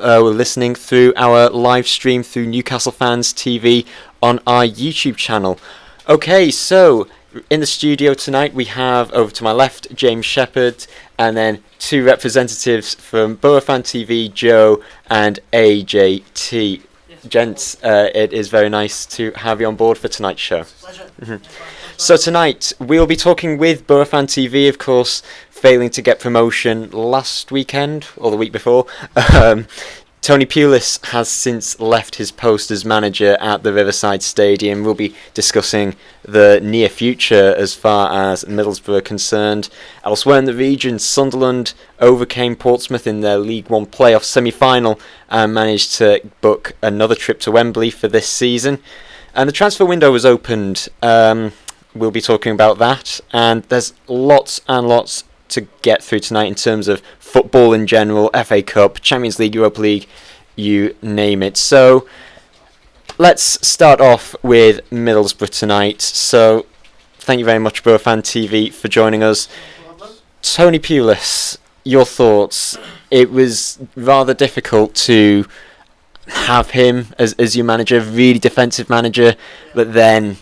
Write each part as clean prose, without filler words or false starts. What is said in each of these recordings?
were listening through our live stream through Newcastle Fans TV on our YouTube channel. Okay, so in the studio tonight we have, over to my left, James Shepherd, and then two representatives from Boro Fan TV, Joe and AJT. Gents, it is very nice to have you on board for tonight's show. Pleasure. Mm-hmm. So tonight we'll be talking with Boro Fan TV, of course, failing to get promotion last weekend or the week before. Tony Pulis has since left his post as manager at the Riverside Stadium. We'll be discussing the near future as far as Middlesbrough are concerned. Elsewhere in the region, Sunderland overcame Portsmouth in their League One playoff semi-final and managed to book another trip to Wembley for this season. And the transfer window was opened. We'll be talking about that. And there's lots and lots to get through tonight in terms of football in general, FA Cup, Champions League, Europa League, you name it. So let's start off with Middlesbrough tonight. So thank you very much, Boro Fan TV, for joining us. Tony Pulis, your thoughts? It was rather difficult to have him as your manager, really defensive manager, but then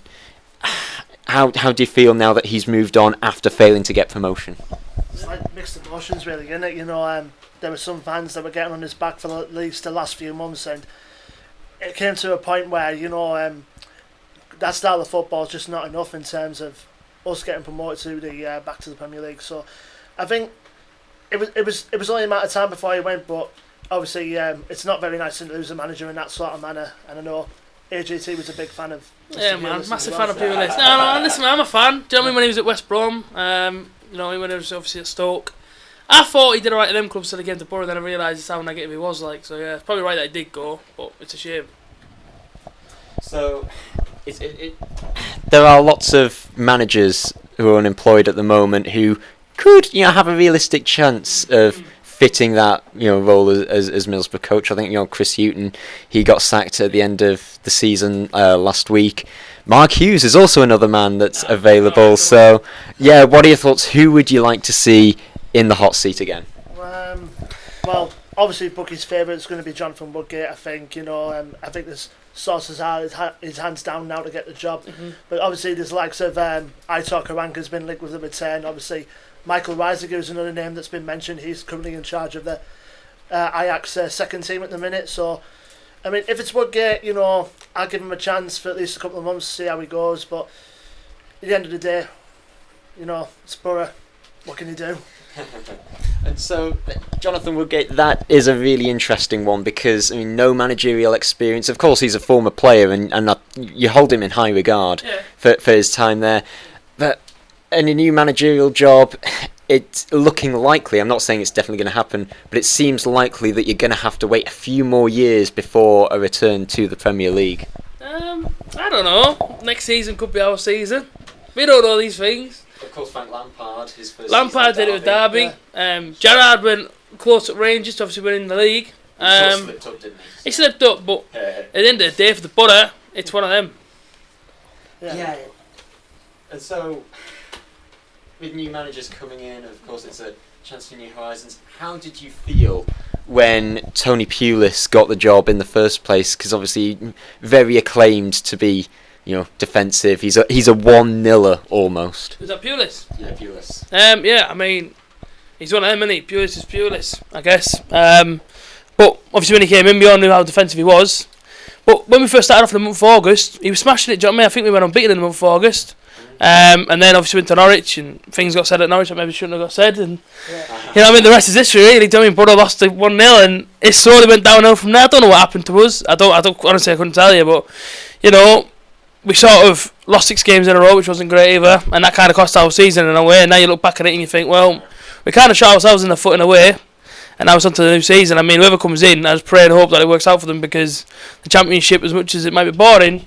how do you feel now that he's moved on after failing to get promotion? It's like mixed emotions, really, isn't it? You know, there were some fans that were getting on his back for at least the last few months, and it came to a point where, you know, that style of football is just not enough in terms of us getting promoted to the back to the Premier League. So I think it was only a matter of time before he went, but obviously it's not very nice to lose a manager in that sort of manner, and I know AJT was a big fan of Mr. Yeah, man, Pulis massive as fan well. of Pulis. No, listen, I'm a fan. Do you know what I mean? When he was at West Brom, you know, when he was obviously at Stoke, I thought he did alright at them clubs till he came to Boro, then I realised just how negative he was like. So yeah, it's probably right that he did go, but it's a shame. So there are lots of managers who are unemployed at the moment who could, you know, have a realistic chance of fitting that, you know, role as Middlesbrough coach. I think, you know, Chris Hughton, he got sacked at the end of the season last week. Mark Hughes is also another man that's available. So, yeah, what are your thoughts? Who would you like to see in the hot seat again? Well, obviously, Bucky's favourite is going to be Jonathan Woodgate. I think, you know, I think there's sources are his hands down now to get the job. Mm-hmm. But obviously, there's likes of Aitor Karanka's been linked with the return. Obviously, Michael Reisiger is another name that's been mentioned. He's currently in charge of the Ajax second team at the minute. So, I mean, if it's Woodgate, you know, I'll give him a chance for at least a couple of months to see how he goes. But at the end of the day, you know, it's Boro. What can you do? And so, Jonathan Woodgate, that is a really interesting one because, I mean, no managerial experience. Of course, he's a former player and you hold him in high regard for his time there. But in a new managerial job, it's looking likely, I'm not saying it's definitely going to happen, but it seems likely that you're going to have to wait a few more years before a return to the Premier League. I don't know. Next season could be our season. We don't know these things. Of course, Frank Lampard, his first Lampard did it with Derby. Yeah. Gerrard went close at Rangers, obviously winning the league. He slipped up, didn't he? He slipped up, but at the end of the day, for the Boro, it's one of them. Yeah. And so, with new managers coming in, of course, it's a chance for new horizons. How did you feel when Tony Pulis got the job in the first place? Because obviously, very acclaimed to be, you know, defensive. He's a 1-0er almost. Was that Pulis? Yeah, Pulis. Yeah, I mean, he's one of them, isn't he? Pulis is Pulis, I guess. But obviously when he came in, we all knew how defensive he was. But when we first started off in the month of August, he was smashing it, do you know what I mean? I think we went unbeaten in the month of August. And then obviously went to Norwich and things got said at Norwich that maybe shouldn't have got said. And you know what I mean? The rest is history, really. Do you know what I mean? Boro lost to 1-0 and it slowly went downhill from there. I don't know what happened to us. I don't honestly, I couldn't tell you. But, you know, we sort of lost 6 games in a row, which wasn't great either, and that kind of cost our season in a way. And now you look back at it and you think, well, we kind of shot ourselves in the foot in a way, and now it's on to the new season. I mean, whoever comes in, I just pray and hope that it works out for them, because the Championship, as much as it might be boring,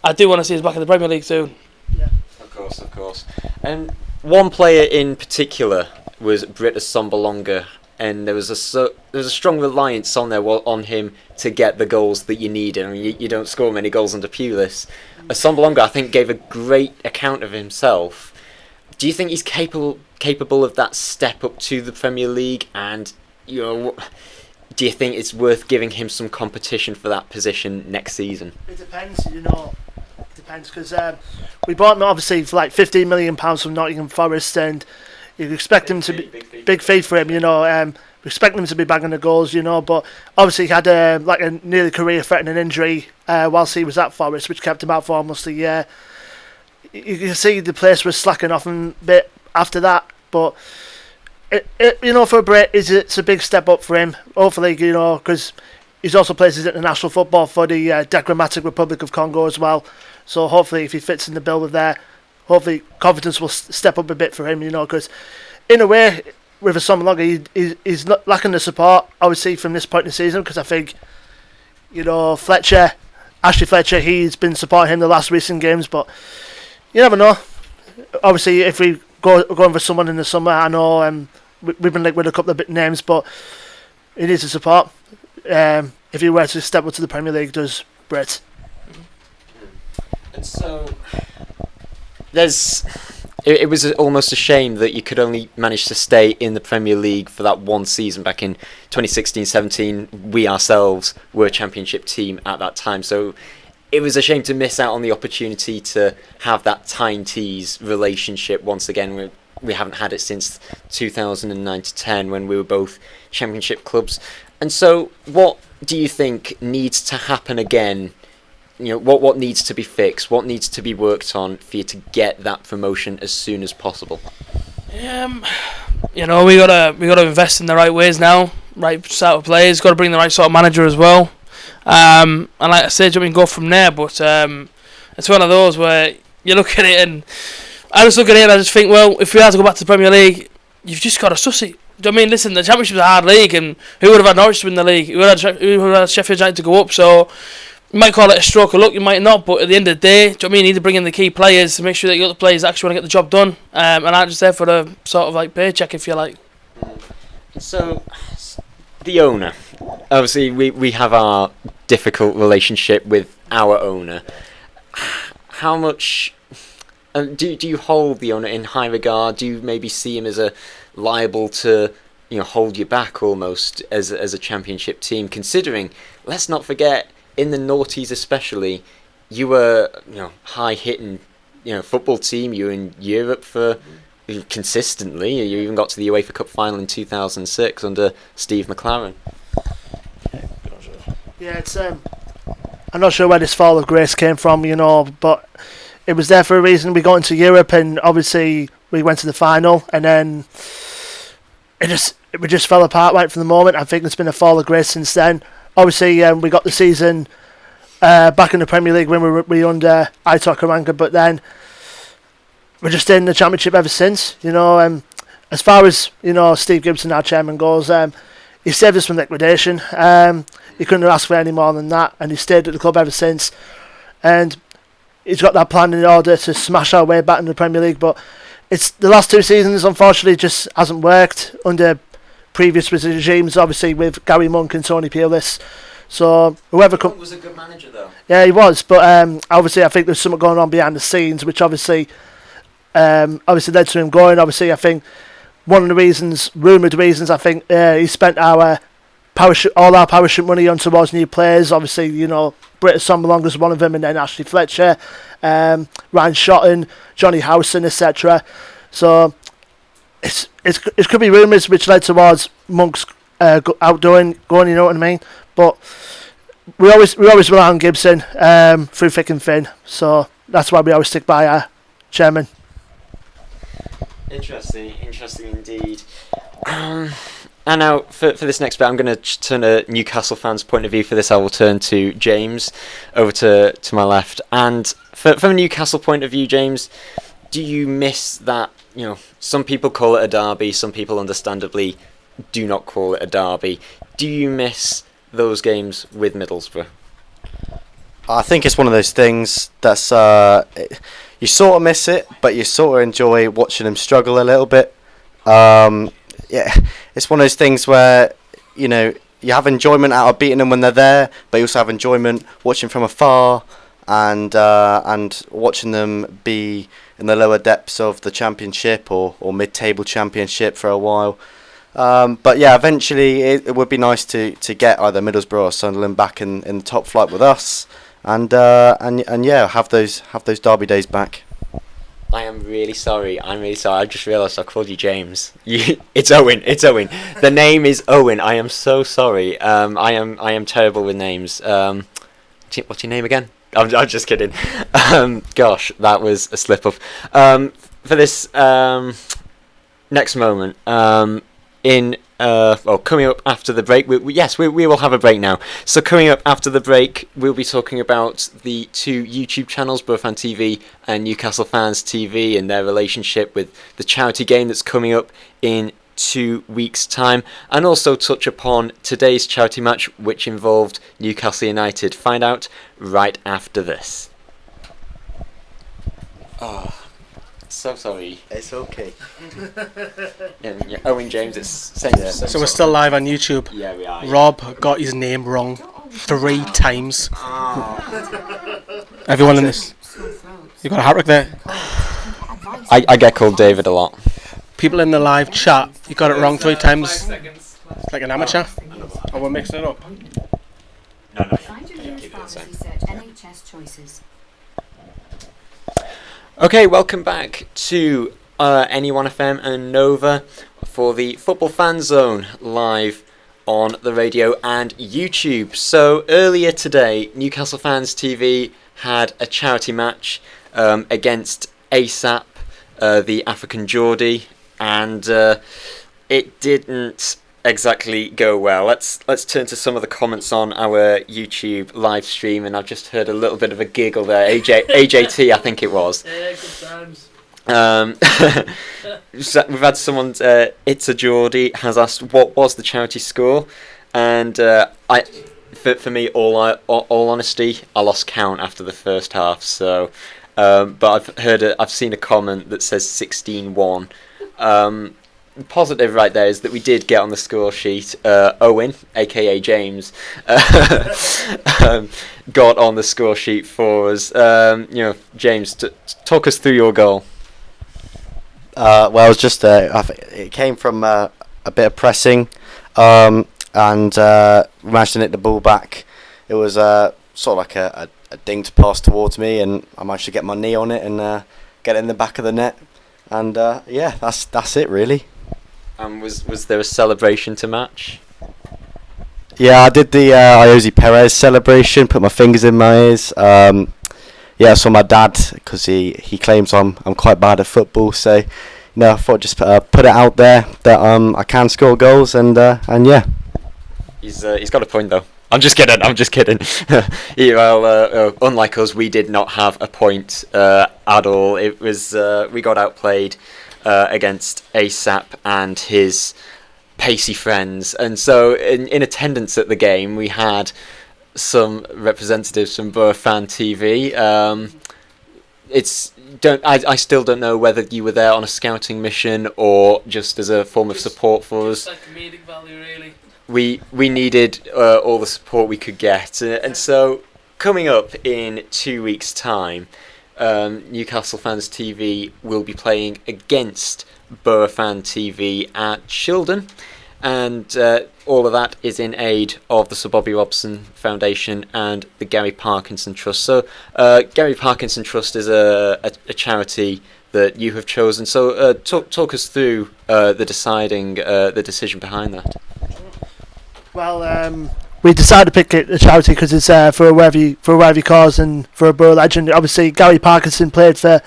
I do want to see us back in the Premier League soon. Yeah. Of course. And one player in particular was Britt Assombalonga, and there was a strong reliance on him to get the goals that you needed. I mean, you don't score many goals under Pulis. Assombalonga, I think, gave a great account of himself. Do you think he's capable of that step up to the Premier League? And, you know, do you think it's worth giving him some competition for that position next season? It depends, you know. It depends because we bought him obviously for like £15 million from Nottingham Forest, and you expect him to be big fee for him, you know. We expect him to be bagging the goals, you know, but obviously he had like a nearly career-threatening injury whilst he was at Forest, which kept him out for almost a year. You can see the place was slacking off a bit after that, but you know, for a Brit, it's a big step up for him. Hopefully, you know, because he's also plays his international football for the Democratic Republic of Congo as well. So hopefully, if he fits in the bill with there, hopefully confidence will step up a bit for him. You know, because in a way, with someone longer, he's not lacking the support, obviously, from this point in the season. Because I think, you know, Ashley Fletcher, he's been supporting him the last recent games, but you never know. Obviously, if we going for someone in the summer, I know we've been linked with a couple of big names, but he needs the support. If he were to step up to the Premier League, does Brett. And so it was almost a shame that you could only manage to stay in the Premier League for that one season back in 2016-17. We ourselves were a championship team at that time, so it was a shame to miss out on the opportunity to have that Tyne Tees relationship once again. We haven't had it since 2009-10 when we were both championship clubs. And so what do you think needs to happen again? You know, what needs to be fixed? What needs to be worked on for you to get that promotion as soon as possible? You know, we gotta invest in the right ways now. Right sort of players. Got to bring the right sort of manager as well. And like I said, we can go from there. But it's one of those where you look at it, and I just look at it and I just think, well, if we had to go back to the Premier League, you've just got to suss it. Do you know what I mean? Listen, the Championship's a hard league, and who would have had Norwich to win the league? Who would have had Sheffield United to go up? So you might call it a stroke of luck, you might not, but at the end of the day, do you know what I mean? You need to bring in the key players to make sure that you got the players that actually want to get the job done, and aren't just there for the sort of like paycheck, if you like. So, the owner. Obviously, we have our difficult relationship with our owner. How much do you hold the owner in high regard? Do you maybe see him as a liable to, you know, hold you back almost as a championship team? Considering, let's not forget, in the noughties especially, you were, you know, high hitting, you know, football team. You were in Europe for consistently. You even got to the UEFA Cup final in 2006 under Steve McLaren. Yeah, it's I'm not sure where this fall of grace came from, you know, but it was there for a reason. We got into Europe, and obviously we went to the final, and then it just fell apart right from the moment. I think there's been a fall of grace since then. Obviously, we got the season back in the Premier League when we were under Aitor Karanka, but then we're just in the Championship ever since. You know, as far as, you know, Steve Gibson, our chairman, goes, he saved us from liquidation. He couldn't ask for any more than that, and he stayed at the club ever since. And he's got that plan in order to smash our way back in the Premier League. But it's the last two seasons, unfortunately, just hasn't worked under previous regimes, obviously with Gary Monk and Tony Pulis. So whoever was a good manager though. Yeah, he was, but obviously I think there's something going on behind the scenes, which obviously led to him going. Obviously, I think one of the rumoured reasons, I think he spent all our parachute money on towards new players. Obviously, you know, Britta Sommerlong was one of them, and then Ashley Fletcher, Ryan Shotton, Johnny Howson, etc. So it could be rumours which led towards Monk's going. You know what I mean? But we always rely on Gibson through thick and thin. So that's why we always stick by our chairman. Interesting indeed. And now, for this next bit, I'm going to turn a Newcastle fan's point of view. For this, I will turn to James, over to my left. And from a Newcastle point of view, James, do you miss that? You know, some people call it a derby, some people understandably do not call it a derby. Do you miss those games with Middlesbrough? I think it's one of those things that's you sort of miss it, but you sort of enjoy watching them struggle a little bit. Yeah, it's one of those things where, you know, you have enjoyment out of beating them when they're there, but you also have enjoyment watching from afar and watching them be in the lower depths of the Championship or mid-table Championship for a while. But yeah, eventually it would be nice to get either Middlesbrough or Sunderland back in the top flight with us, and yeah, have those derby days back. I am really sorry. I just realised I called you James. It's Owen. It's Owen. The name is Owen. I am so sorry. I am terrible with names. What's your name again? I'm just kidding. Gosh, that was a slip up. For this next moment, coming up after the break, we will have a break now. So coming up after the break, we'll be talking about the two YouTube channels, Boro Fan TV and Newcastle Fans TV, and their relationship with the charity game that's coming up in 2 weeks' time, and also touch upon today's charity match, which involved Newcastle United. Find out right after this. Oh, so sorry. It's okay. Yeah, Owen James, it's same. So we're still live on YouTube. Yeah, we are. Rob got his name wrong 3 times. Everyone in this, you got a hat trick there. I get called David a lot. People in the live chat, you got it wrong 3 times. Like an amateur. Or we're mixing it up. No. Find your nearest pharmacy, search NHS Choices. Okay, welcome back to NE1 FM and Nova for the Football Fan Zone live on the radio and YouTube. So earlier today, Newcastle Fans TV had a charity match against ASAP, the African Geordie, and it didn't exactly go well. Let's turn to some of the comments on our YouTube live stream, and I've just heard a little bit of a giggle there. AJT, I think it was. Yeah, good times. We've had someone, It's a Geordie, has asked what was the charity score, and for me, all honesty, I lost count after the first half. So, but I've seen a comment that says 16-1. Positive right there is that we did get on the score sheet. Owen, aka James, got on the score sheet for us. James, talk us through your goal. Well, it was just it came from a bit of pressing, and managed to nick the ball back. It was sort of like a dinged pass towards me, and I managed to get my knee on it and get it in the back of the net. And yeah, that's it really. And was there a celebration to match? Yeah, I did the Iosi Perez celebration. Put my fingers in my ears. Yeah, I saw my dad because he claims I'm quite bad at football. So, I thought I'd just put it out there that I can score goals and yeah. He's got a point though. I'm just kidding. Unlike us, we did not have a point at all. It was we got outplayed against ASAP and his pacey friends, and so in attendance at the game we had some representatives from Boro Fan TV. I still don't know whether you were there on a scouting mission or just as a form of support for us. Like comedic value, really. We needed all the support we could get, and so coming up in 2 weeks' time, Newcastle Fans TV will be playing against Boro Fan TV at Shildon, and all of that is in aid of the Sir Bobby Robson Foundation and the Gary Parkinson Trust. So Gary Parkinson Trust is a charity that you have chosen. So talk us through the decision behind that. Well, we decided to pick a charity because it's for a worthy cause and for a Boro legend. Obviously, Gary Parkinson played for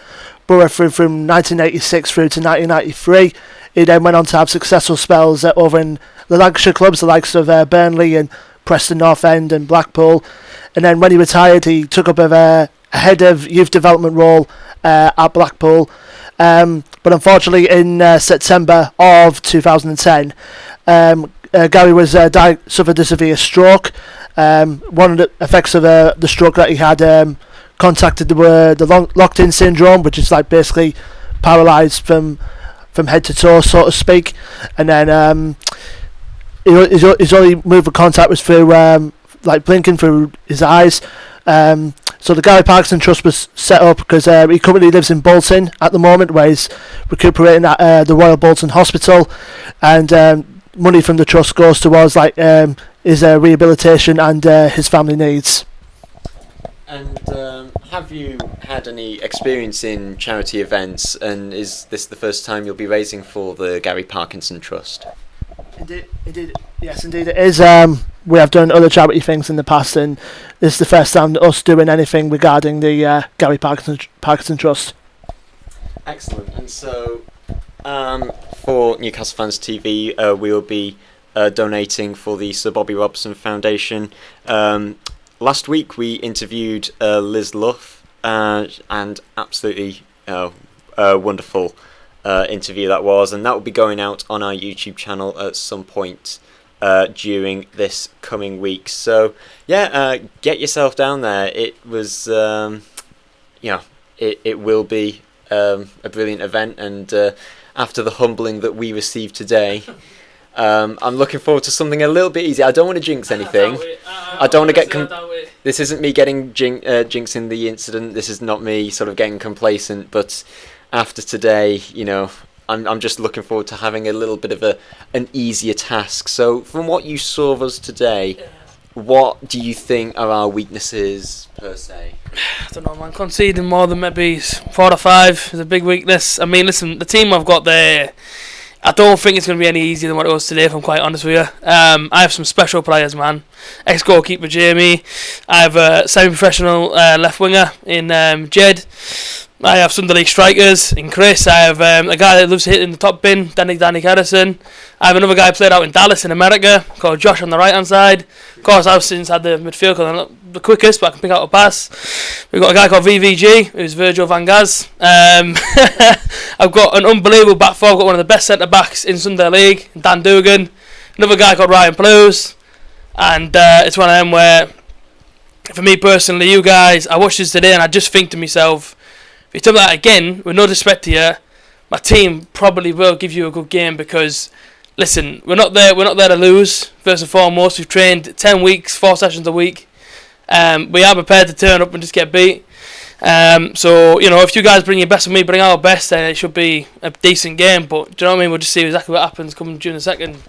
Boro from 1986 through to 1993. He then went on to have successful spells over in the Lancashire clubs, the likes of Burnley and Preston North End and Blackpool. And then when he retired, he took up a head of youth development role at Blackpool. But unfortunately, in September of 2010, Gary suffered a severe stroke. One of the effects of the stroke that he had contacted the locked-in syndrome, which is like basically paralysed from head to toe, so to speak. And then his only move of contact was through like blinking through his eyes. So the Gary Parkinson Trust was set up because he currently lives in Bolton at the moment, where he's recuperating at the Royal Bolton Hospital, and money from the trust goes towards like his rehabilitation and his family needs. And have you had any experience in charity events, and is this the first time you'll be raising for the Gary Parkinson Trust? Indeed, yes, indeed it is. We have done other charity things in the past, and this is the first time us doing anything regarding the Gary Parkinson Trust. Excellent. And so, for Newcastle Fans TV, we will be donating for the Sir Bobby Robson Foundation. Last week we interviewed Liz Luff, and absolutely wonderful interview that was, and that will be going out on our YouTube channel at some point during this coming week. So yeah, get yourself down there. It was it will be a brilliant event, and after the humbling that we received today, I'm looking forward to something a little bit easier. I don't want to jinx anything. I don't want to get this isn't me getting jinxing the incident. This is not me sort of getting complacent, but after today, I'm just looking forward to having a little bit of an easier task. So from what you saw of us today, what do you think are our weaknesses per se? I don't know, man. Conceding more than maybe 4 or 5 is a big weakness. I mean, listen, the team I've got there, I don't think it's going to be any easier than what it was today, if I'm quite honest with you. I have some special players, man. Ex-goalkeeper Jamie. I have a semi-professional left winger in Jed. I have some of the league strikers in Chris. I have a guy that loves hitting the top bin, Danny Harrison. I have another guy who played out in Dallas in America called Josh on the right hand side. Of course, I've since had the midfield because I'm not the quickest, but I can pick out a pass. We've got a guy called VVG, who's Virgil van Gaz. I've got an unbelievable back four. I've got one of the best centre backs in Sunday League, Dan Dugan. Another guy called Ryan Blues. And it's one of them where, for me personally, you guys, I watched this today and I just think to myself, if you tell me that again, with no disrespect to you, my team probably will give you a good game, because listen, we're not there to lose. First and foremost, we've trained 10 weeks, 4 sessions a week. We are prepared to turn up and just get beat. So if you guys bring your best with me, bring our best, then it should be a decent game. But do you know what I mean? We'll just see exactly what happens coming during the second.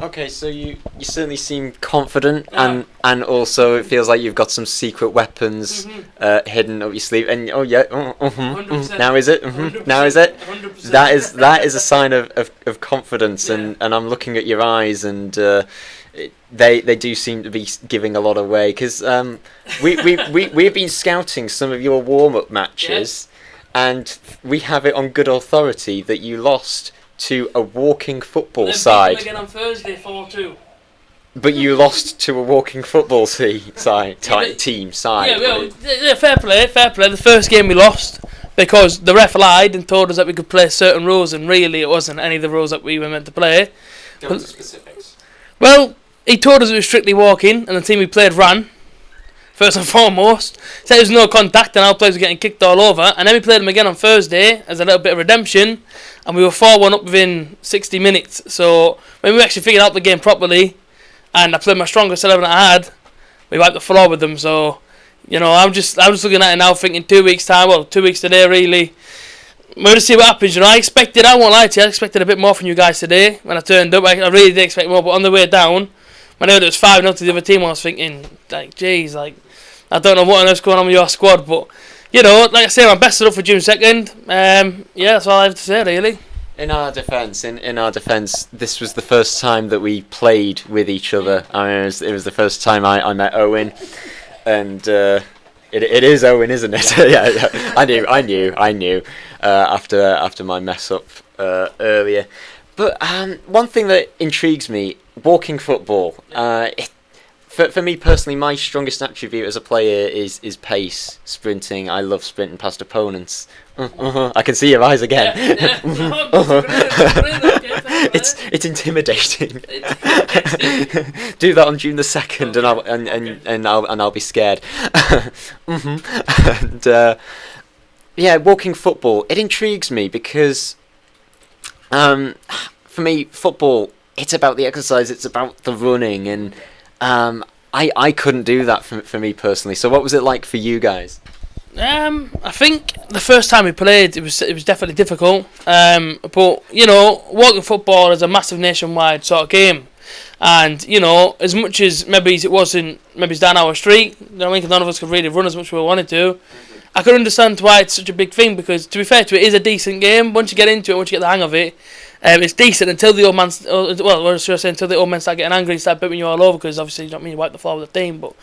Okay, so you certainly seem confident, and also it feels like you've got some secret weapons hidden up your sleeve. And now is it? Now is it? 100%. That is a sign of confidence, and I'm looking at your eyes, and they do seem to be giving a lot away, because we've been scouting some of your warm-up matches, and we have it on good authority that you lost to a walking football side. Again on Thursday, 4-2. But you lost to a walking football team side. Yeah, fair play. The first game we lost because the ref lied and told us that we could play certain rules, and really it wasn't any of the rules that we were meant to play. Go into specifics. Well, he told us it was strictly walking, and the team we played ran. First and foremost, said there was no contact and our players were getting kicked all over, and then we played them again on Thursday as a little bit of redemption, and we were 4-1 up within 60 minutes. So when we actually figured out the game properly, and I played my strongest 11 I had, we wiped the floor with them. So I'm just looking at it now, thinking 2 weeks time, 2 weeks today really. We're going to see what happens. I won't lie to you, I expected a bit more from you guys today when I turned up. I really did expect more, but on the way down, when I heard it was 5-0 to the other team, I was thinking, jeez, I don't know what on earth's going on with your squad, but like I say, I'm bested up for June 2nd. That's all I have to say, really. In our defence, this was the first time that we played with each other. I mean, it was the first time I met Owen, and it is Owen, isn't it? yeah, I knew. After my mess up earlier, but one thing that intrigues me, walking football. For me personally, my strongest attribute as a player is pace, sprinting. I love sprinting past opponents. I can see your eyes again. It's intimidating. Do that on June the 2nd, and I'll be scared. And walking football, it intrigues me because for me, football, it's about the exercise, it's about the running, and I couldn't do that for me personally. So what was it like for you guys? I think the first time we played, it was definitely difficult. But you know, walking football is a massive nationwide sort of game, and you know, as much as maybe it wasn't, maybe it's down our street. You know, I mean, none of us could really run as much as we wanted to. I could understand why it's such a big thing, because to be fair to it, it is a decent game. Once you get into it, once you get the hang of it, it's decent until the old man. What should I say? Until the old men start getting angry and start bipping you all over, because obviously you don't mean you wipe the floor with the team. But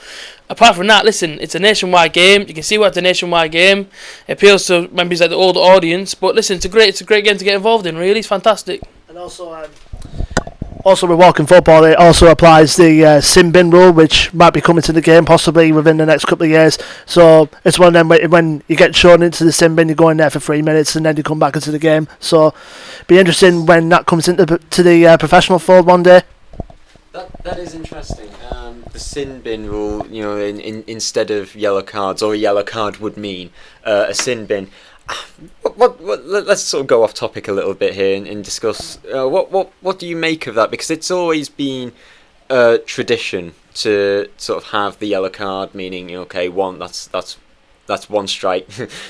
apart from that, listen, it's a nationwide game. You can see why it's a nationwide game. It appeals to members like the older audience. But listen, it's a great game to get involved in. Really, it's fantastic. And also with walking football, it also applies the sin bin rule, which might be coming to the game possibly within the next couple of years. So it's one of them when you get shown into the sin bin, you go in there for 3 minutes and then you come back into the game. So be interesting when that comes into the professional fold one day. That is interesting. The sin bin rule, you know, instead of yellow cards, or a yellow card would mean a sin bin. What let's sort of go off topic a little bit here and discuss what do you make of that, because it's always been a tradition to sort of have the yellow card, meaning okay, that's one strike,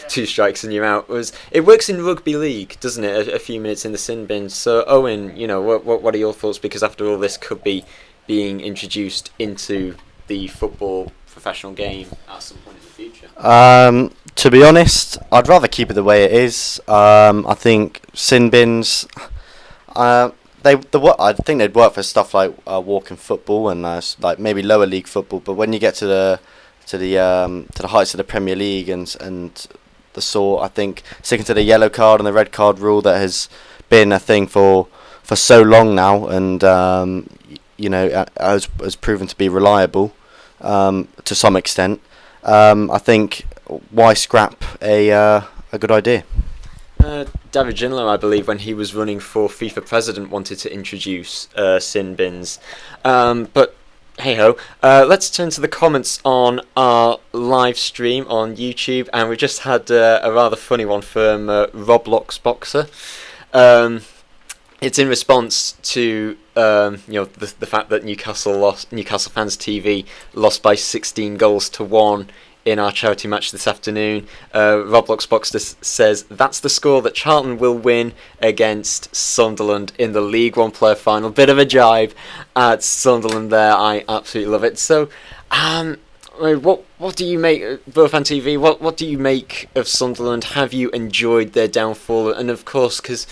2 strikes and you're out. It works in rugby league, doesn't it? A few minutes in the sin bin. So Owen, you know, what are your thoughts? Because after all, this could be being introduced into the football professional game at some point in the future. To be honest, I'd rather keep it the way it is. I think sin bins, I think they'd work for stuff like walking football and like maybe lower league football. But when you get to the heights of the Premier League and the sort, I think sticking to the yellow card and the red card rule that has been a thing for so long now, and you know, has proven to be reliable to some extent. I think why scrap a good idea? David Ginola, I believe, when he was running for FIFA president, wanted to introduce sin bins. But hey ho, let's turn to the comments on our live stream on YouTube, and we just had a rather funny one from Roblox Boxer. It's in response to you know, the fact that Newcastle Fans TV lost by 16 goals to 1 in our charity match this afternoon. Roblox Boxer says that's the score that Charlton will win against Sunderland in the League One player final. Bit of a jibe at Sunderland there. I absolutely love it. So, what do you make, Boro Fan TV? What do you make of Sunderland? Have you enjoyed their downfall? And of course, because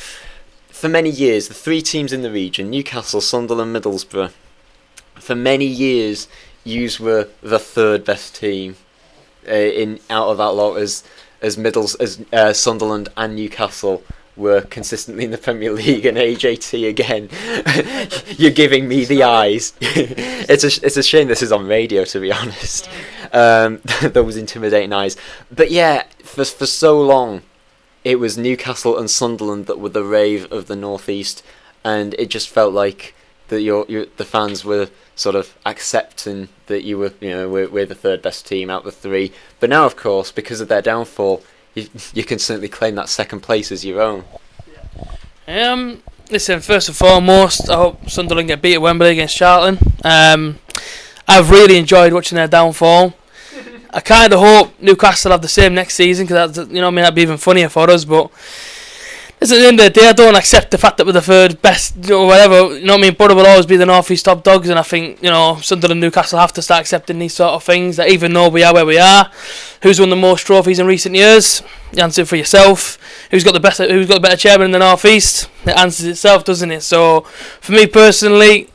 for many years, the 3 teams in the region, Newcastle, Sunderland, Middlesbrough, for many years, yous were the 3rd best team out of that lot, as Sunderland and Newcastle were consistently in the Premier League, and AJT again. You're giving me the eyes. It's a shame this is on radio, to be honest. Those intimidating eyes. But yeah, for so long, it was Newcastle and Sunderland that were the rave of the Northeast, and it just felt like that the fans were sort of accepting that you were, you know, we're the 3rd best team out of the 3. But now, of course, because of their downfall, you can certainly claim that 2nd place as your own. Listen, first and foremost, I hope Sunderland get beat at Wembley against Charlton. I've really enjoyed watching their downfall. I kind of hope Newcastle have the same next season, because you know, I mean, that'd be even funnier for us. But at the end of the day, I don't accept the fact that we're the 3rd best, or whatever. You know what I mean? Boro will always be the North East top dogs, and I think, you know, Sunderland and Newcastle have to start accepting these sort of things. That even though we are where we are, who's won the most trophies in recent years? You answer for yourself. Who's got the better chairman in the North East? It answers itself, doesn't it? So, for me personally,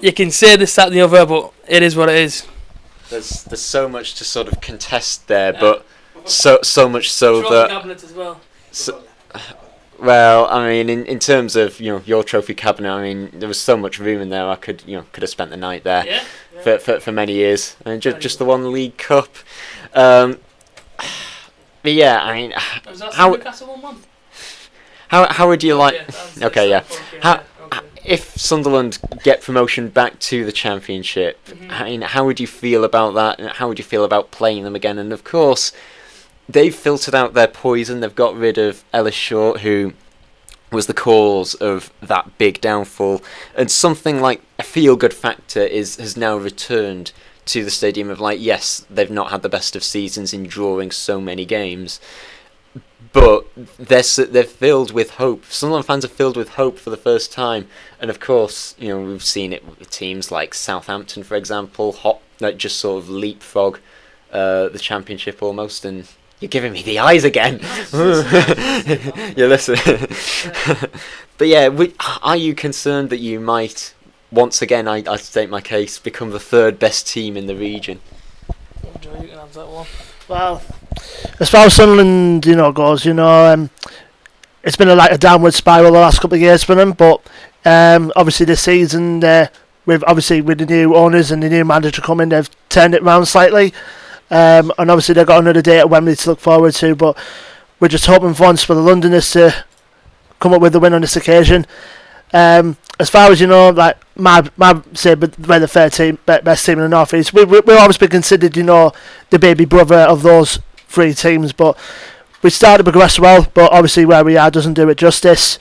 you can say this, that, and the other, but it is what it is. There's so much to sort of contest there, but so much so that. Cabinet as well. Well, I mean, in terms of, you know, your trophy cabinet, I mean, there was so much room in there. I could have spent the night there for many years, and just the one League Cup. But yeah, I mean, how would you like? Okay, yeah. If Sunderland get promotion back to the Championship, I mean, how would you feel about that? And how would you feel about playing them again? And of course, they've filtered out their poison. They've got rid of Ellis Short, who was the cause of that big downfall. And something like a feel-good factor has now returned to the stadium of like, yes, they've not had the best of seasons in drawing so many games, but they're filled with hope. Sunderland fans are filled with hope for the first time, and of course, you know, we've seen it with teams like Southampton, for example, that just sort of leapfrog the Championship almost, and you're giving me the eyes again. You're listening. But yeah, are you concerned that you might, once again, I state my case, become the third best team in the region? Joe, you can have that one. Well, as far as Sunderland, goes, it's been a downward spiral the last couple of years for them. But obviously this season, with the new owners and the new manager coming, they've turned it around slightly. And obviously they've got another day at Wembley to look forward to. But we're just hoping for once for the Londoners to come up with the win on this occasion. As far as my say, but we're the best team in the North East. We've always been considered, the baby brother of those three teams. But we started to progress well, but obviously where we are doesn't do it justice.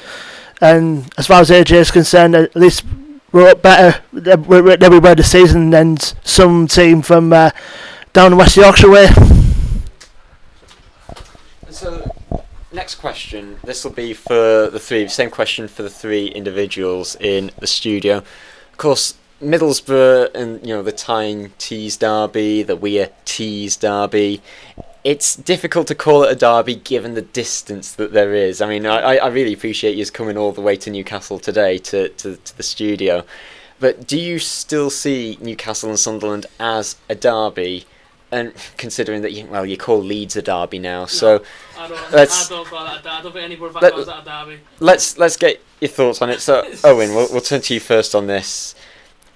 And as far as AJ is concerned, at least we're up better than we were this season than some team from down in West Yorkshire way. So, next question. This will be for the three. Same question for the three individuals in the studio. Of course, Middlesbrough and the Tyne Tees derby, the Weir Tees derby. It's difficult to call it a derby given the distance that there is. I mean, I really appreciate you coming all the way to Newcastle today to the studio. But do you still see Newcastle and Sunderland as a derby? And considering that you call Leeds a derby now, so I don't call that a derby. I don't think anybody calls that a derby. Let's get your thoughts on it. So Owen, we'll turn to you first on this.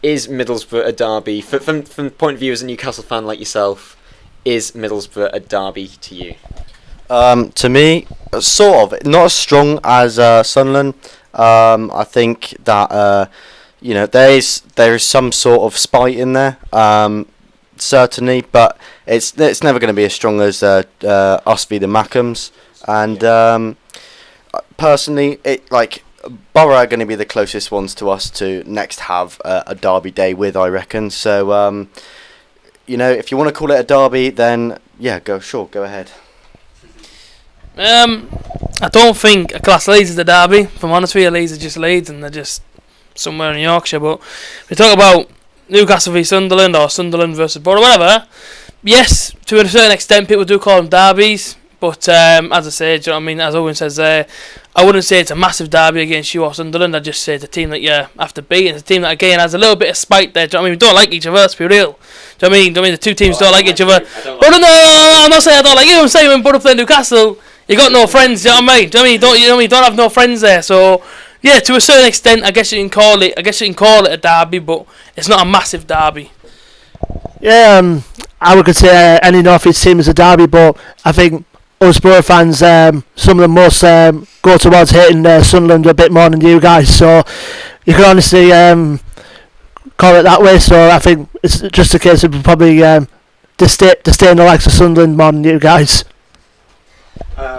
Is Middlesbrough a derby? From the point of view as a Newcastle fan like yourself, is Middlesbrough a derby to you? To me, sort of. Not as strong as Sunderland. I think that there is some sort of spite in there. Certainly, but it's never going to be as strong as us v the Mackhams. And personally, Boro are going to be the closest ones to us to next have a derby day with, I reckon. So if you want to call it a derby, then go ahead. I don't think a class Leeds is a derby. If I'm honest with you, Leeds are just Leeds and they're just somewhere in Yorkshire. But we talk about Newcastle v Sunderland or Sunderland versus Boro, whatever. Yes, to a certain extent, people do call them derbies. But as I say, do you know what I mean? As Owen says there, I wouldn't say it's a massive derby against you or Sunderland. I'd just say it's a team that you have to beat. It's a team that again has a little bit of spite there. Do you know what I mean? We don't like each other. Let's be real. Do you know what I mean? The two teams don't like each other. But no, I'm not saying I don't like you. I'm saying when Boro play Newcastle, you got no friends. Do you know what I mean? Do you know what I mean? You don't have no friends there. So yeah, to a certain extent, I guess you can call it a derby, but it's not a massive derby. Yeah, I would consider any North East team as a derby, but I think us Boro fans, some of them most go towards hating Sunderland a bit more than you guys. So you can honestly call it that way. So I think it's just a case of probably disdain the likes of Sunderland more than you guys.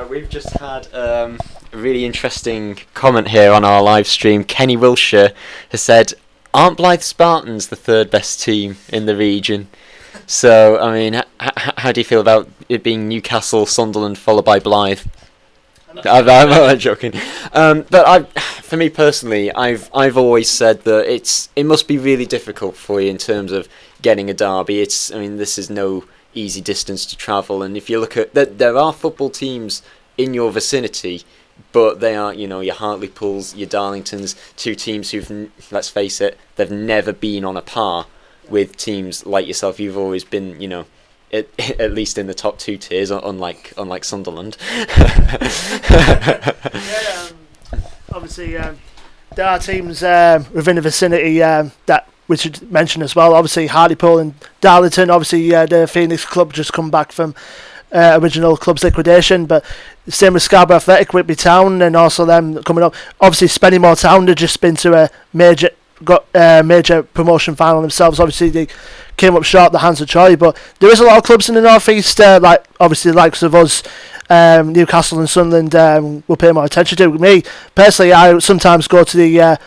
We've just had a really interesting comment here on our live stream. Kenny Wilshire has said, "Aren't Blythe Spartans the third best team in the region?" So, I mean, how do you feel about it being Newcastle, Sunderland, followed by Blythe? I'm not joking. But for me personally, I've always said that it must be really difficult for you in terms of getting a derby. This is no easy distance to travel, and if you look at there are football teams in your vicinity, but they are, your Hartlepools, your Darlingtons, two teams who've, let's face it, they've never been on a par with teams like yourself. You've always been, at least in the top two tiers, unlike Sunderland. Obviously, there are teams within the vicinity that we should mention as well. Obviously, Hartlepool and Darlington. Obviously, the Phoenix club just come back from original club's liquidation, but same with Scarborough Athletic, Whitby Town, and also them coming up. Obviously, Spennymoor Town, they've just been to a major promotion final themselves. Obviously, they came up short at the hands of Troy, but there is a lot of clubs in the North East, like obviously the likes of us, Newcastle and Sunderland, will pay more attention to. Me personally, I sometimes go to the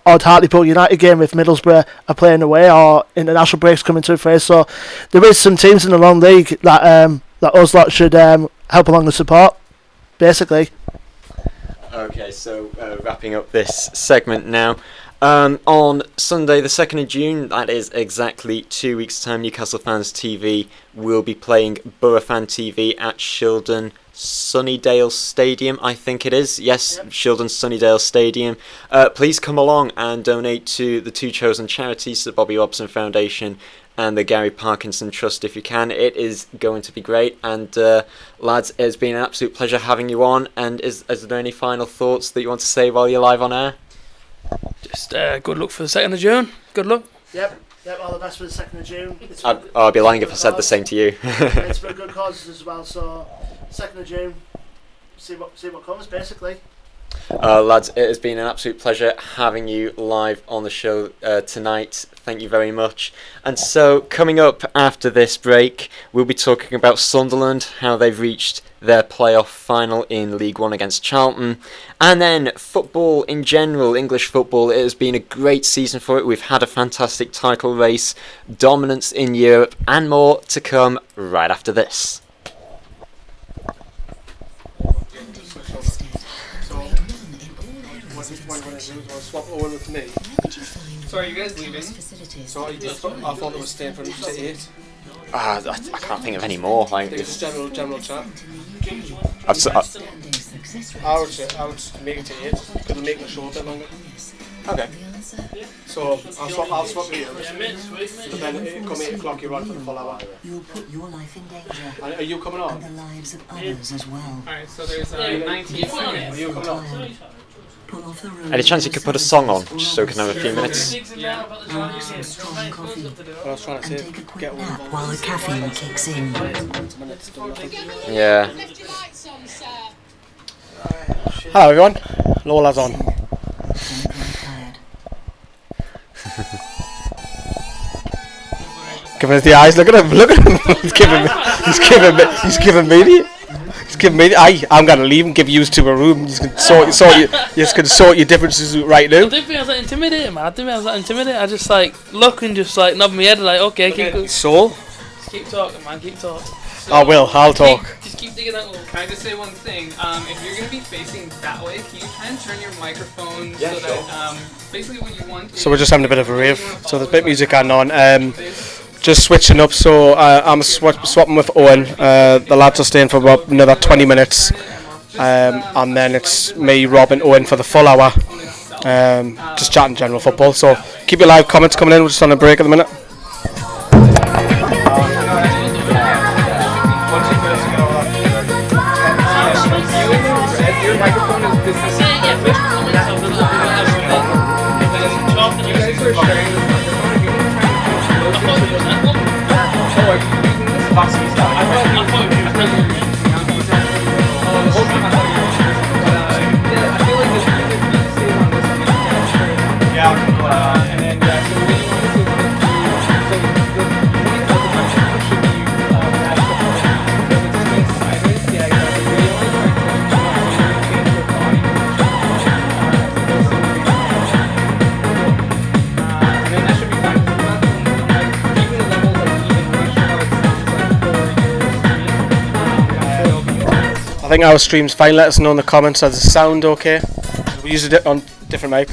odd Hartlepool United game if Middlesbrough are playing away or international breaks coming to a phase. So there is some teams in the long league that us lot should help along the support, basically. Okay, so wrapping up this segment now. On Sunday, the 2nd of June, that is exactly 2 weeks' time, Newcastle Fans TV will be playing Boro Fan TV at Shildon Sunnydale Stadium, I think it is. Yes, yep. Shildon Sunnydale Stadium. Please come along and donate to the two chosen charities, the Bobby Robson Foundation and the Gary Parkinson Trust if you can. It is going to be great. And lads, it's been an absolute pleasure having you on. And is there any final thoughts that you want to say while you're live on air? Just good luck for the 2nd of June. Good luck. Yep, all the best for the 2nd of June. I'd be lying if I said the same to you. It's for good causes as well, so 2nd of June, see what comes, basically. Lads, it has been an absolute pleasure having you live on the show tonight. Thank you very much. And so, coming up after this break, we'll be talking about Sunderland, how they've reached their playoff final in League One against Charlton. And then football in general, English football, it has been a great season for it. We've had a fantastic title race, dominance in Europe, and more to come right after this. Swap over with me. So are you guys leaving? So I thought it was staying from 8. I can't think of any more. Like, It's general chat. I would make it to 8 because it'll make the show a bit longer. okay. So I'll swap with you. But then come 8 o'clock you're on for the full hour. You'll put your life in danger. And are you coming on? And the lives of others as well. Alright, so there's 19 Are you coming on? Pull off the road. Any chance you could put a song on, just so we can have a few minutes? Grab some strong coffee. What I was trying to And say, take a quick get one nap of while the caffeine kicks in. Yeah. Hello everyone, Lola's on. Don't become tired. Giving us the eyes, look at him. He's giving me I'm gonna leave and give you to a room. You can sort your differences right now. I didn't think I was that intimidating, man. I just look and just nod my head like, okay, keep going. So? Just keep talking, man, keep talking. So I'll talk. Just keep digging that hole. Can I just say one thing? If you're going to be facing that way, can you try and turn your microphone Yeah, so sure. that basically what you want is... So we're just having a bit of a rave. So there's a bit of music going on. Just switching up, so I'm swapping with Owen. The lads are staying for about another 20 minutes. And then it's me, Rob and Owen for the full hour. Just chatting general football. So keep your live comments coming in. We're just on a break at the minute. Your microphone is this is you guys are sharing this microphone. If you're trying to I think our stream's fine. Let us know in the comments. Does the sound okay? We use it on different mic.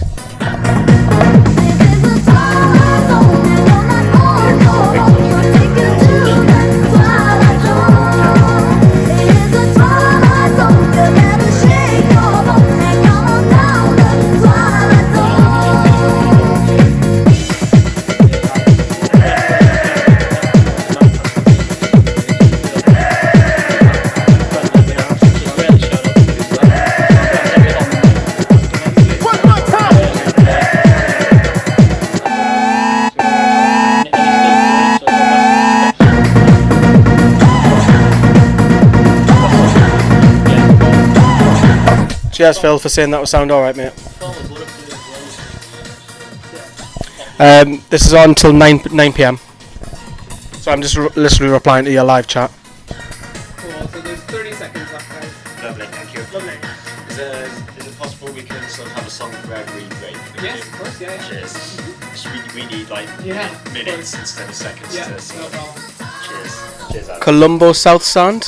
Cheers, Phil, for saying that would sound alright, mate. This is on till 9 p.m. So I'm just literally replying to your live chat. Cool, so there's 30 seconds left, guys. Lovely, thank you. Lovely. Is it possible we can sort of have a song for every break? Yes, of course, yeah. Cheers. We need like minutes instead of seconds to sing. No problem. Cheers. Cheers, Adam. Colombo South Stand.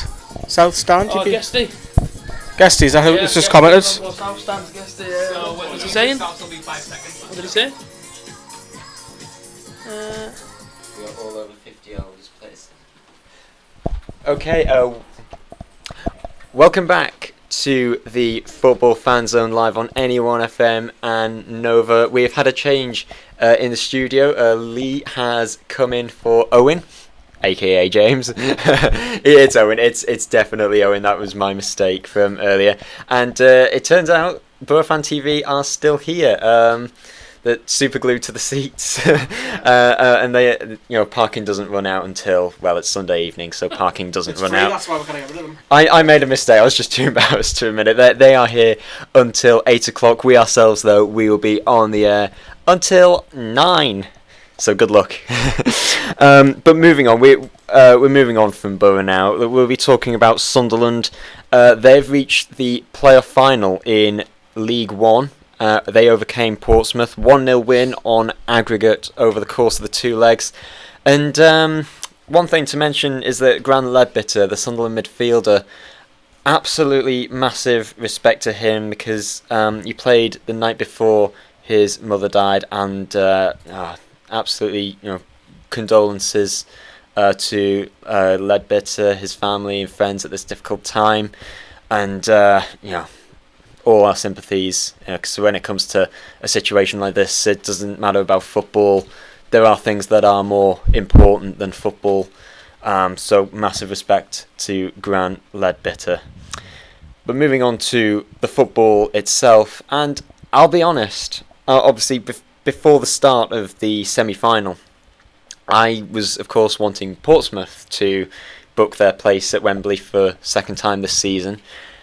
South Stand. Oh, you Guesty. Guesty, is that who it's just commented? South Stand's Guesty. So what What's he saying? stops will be 5 seconds. What did he say? We're all over 50 hours, please. Okay, welcome back to the Football Fan Zone live on NE1 FM and Nova. We've had a change in the studio. Lee has come in for Owen, aka James. It's Owen. It's definitely Owen. That was my mistake from earlier. And it turns out Boro Fan TV are still here. They're super glued to the seats, and they, parking doesn't run out until, well, it's Sunday evening, so parking doesn't run out. That's why we're going to get rid of them. I made a mistake. I was just too embarrassed to admit it. They are here until 8 o'clock. We ourselves, though, we will be on the air until 9. So good luck. But moving on, we're moving on from Borough now. We'll be talking about Sunderland. They've reached the playoff final in League One. They overcame Portsmouth, 1-0 win on aggregate over the course of the 2 legs. And one thing to mention is that Grant Leadbitter, the Sunderland midfielder, absolutely massive respect to him because he played the night before his mother died, and absolutely, condolences to Leadbitter, his family and friends at this difficult time, and all our sympathies, because when it comes to a situation like this, it doesn't matter about football. There are things that are more important than football. So massive respect to Grant Leadbitter. But moving on to the football itself, and I'll be honest, obviously before the start of the semi-final, I was of course wanting Portsmouth to book their place at Wembley for second time this season.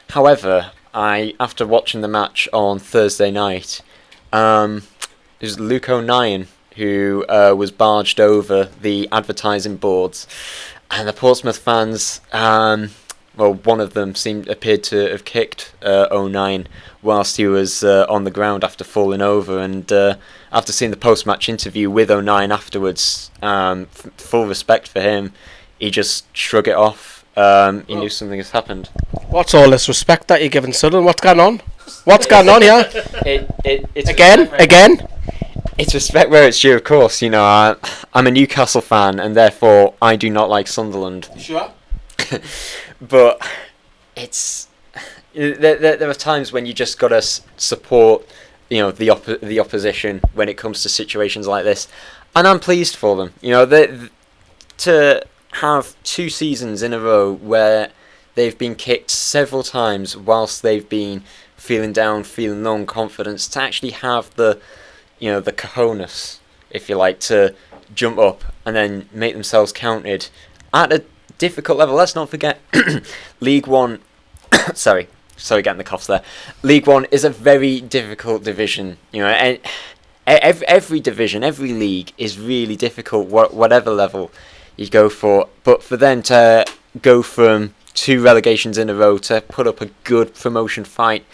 However, after watching the match on Thursday night, it was Luke O'Nien who was barged over the advertising boards, and the Portsmouth fans, one of them appeared to have kicked O'Nien whilst he was on the ground after falling over, and after seeing the post-match interview with O'Nien afterwards, full respect for him, he just shrugged it off. He knew something has happened. What's all this respect that you're giving Sunderland? What's going on? What's going on here? It's Again? It's respect where it's due, of course. I'm a Newcastle fan, and therefore I do not like Sunderland. Sure. But there are times when you just gotta support, the opposition when it comes to situations like this, and I'm pleased for them. To have 2 seasons in a row where they've been kicked several times whilst they've been feeling down, feeling low on confidence, to actually have the cojones, if you like, to jump up and then make themselves counted at a difficult level. Let's not forget, League One, sorry getting the coughs there. League One is a very difficult division, and every division, every league is really difficult, whatever level you go for, but for them to go from 2 relegations in a row to put up a good promotion fight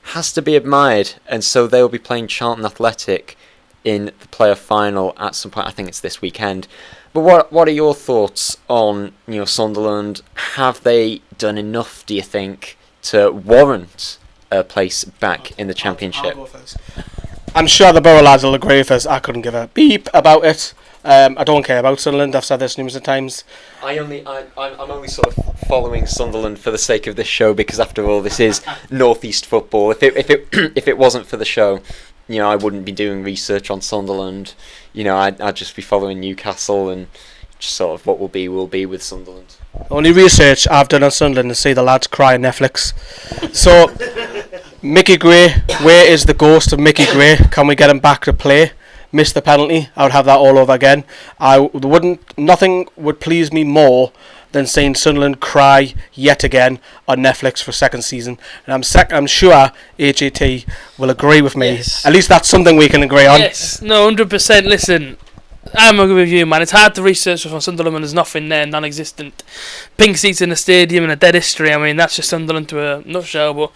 has to be admired, and so they'll be playing Charlton Athletic in the playoff final at some point. I think it's this weekend. But what are your thoughts on Sunderland? Have they done enough, do you think, to warrant a place back in the Championship? I'll go first. I'm sure the Borough lads will agree with us. I couldn't give a beep about it. I don't care about Sunderland. I've said this numerous times. I'm only sort of following Sunderland for the sake of this show, because after all, this is northeast football. If it wasn't for the show, I wouldn't be doing research on Sunderland. I'd just be following Newcastle, and just sort of what will be with Sunderland. Only research I've done on Sunderland is see the lads cry on Netflix. So, Mickey Gray, where is the ghost of Mickey Gray? Can we get him back to play? Missed the penalty. I would have that all over again. Nothing would please me more than seeing Sunderland cry yet again on Netflix for 2nd season. And I'm sure HAT will agree with me. Yes. At least that's something we can agree on. Yes, no, 100%. Listen, I'm agree with you, man. It's hard to research from Sunderland when there's nothing there, non-existent. Pink seats in the stadium and a dead history. I mean, that's just Sunderland to a nutshell. But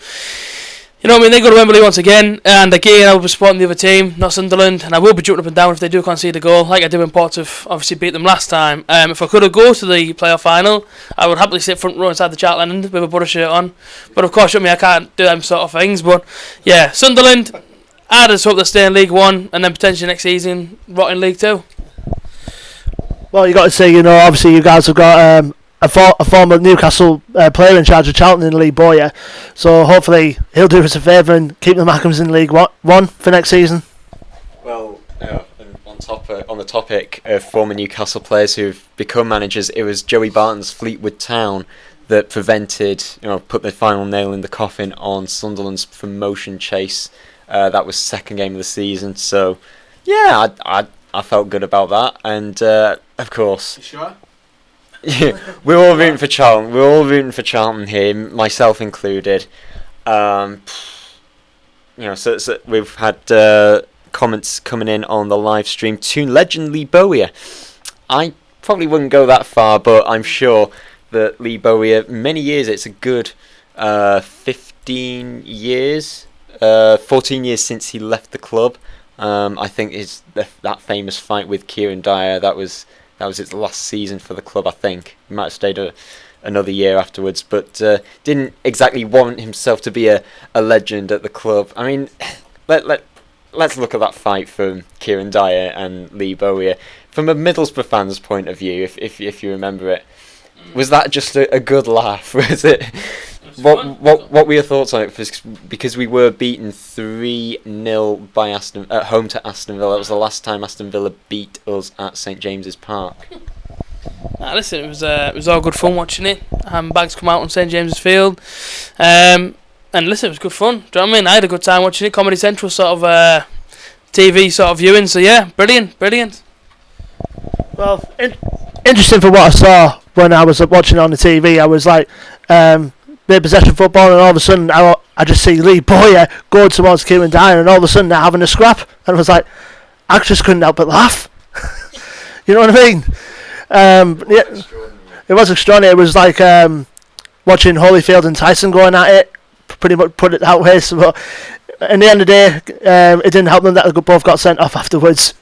You know what I mean? They go to Wembley once again, and again I will be supporting the other team, not Sunderland, and I will be jumping up and down if they do concede a goal, like I did when Portsmouth obviously beat them last time. If I could have go to the playoff final, I would happily sit front row inside the Charlton end with a Boro shirt on. But of course, I can't do them sort of things. But yeah, Sunderland, I just hope they stay in League One, and then potentially next season rot in League Two. Well, you got to say, obviously you guys have got a former Newcastle player in charge of Charlton in Lee Bowyer, so hopefully he'll do us a favour and keep the Mackems in League One for next season. Well, on the topic of former Newcastle players who've become managers, it was Joey Barton's Fleetwood Town that put the final nail in the coffin on Sunderland's promotion chase. That was second game of the season, so yeah, I felt good about that, and of course. You sure? Yeah, we're all rooting for Charlton. We're all rooting for Charlton here, myself included. So we've had comments coming in on the live stream. Toon legend Lee Bowyer. I probably wouldn't go that far, but I'm sure that Lee Bowyer, many years, it's a good 15 years, 14 years since he left the club. I think that famous fight with Kieran Dyer, that was its last season for the club, I think. He might have stayed another year afterwards, but didn't exactly warrant himself to be a legend at the club. I mean, let's look at that fight from Kieran Dyer and Lee Bowyer. From a Middlesbrough fan's point of view, if you remember it, was that just a good laugh? Was it? What were your thoughts on it? Because we were beaten 3-0 by at home to Aston Villa. That was the last time Aston Villa beat us at St James's Park. Listen, it was all good fun watching it. Bags come out on St James's Field, and listen, it was good fun. Do you know what I mean? I had a good time watching it. Comedy Central sort of TV sort of viewing. So yeah, brilliant. Well, interesting for what I saw when I was watching it on the TV. I was like. Bit of possession football, and all of a sudden I just see Lee Bowyer going towards Kieran Dyer, and all of a sudden they're having a scrap, and I was like, I just couldn't help but laugh. You know what I mean? Yeah, it was extraordinary. It was like watching Holyfield and Tyson going at it, pretty much, put it that way. So, but in the end of the day, it didn't help them that they both got sent off afterwards.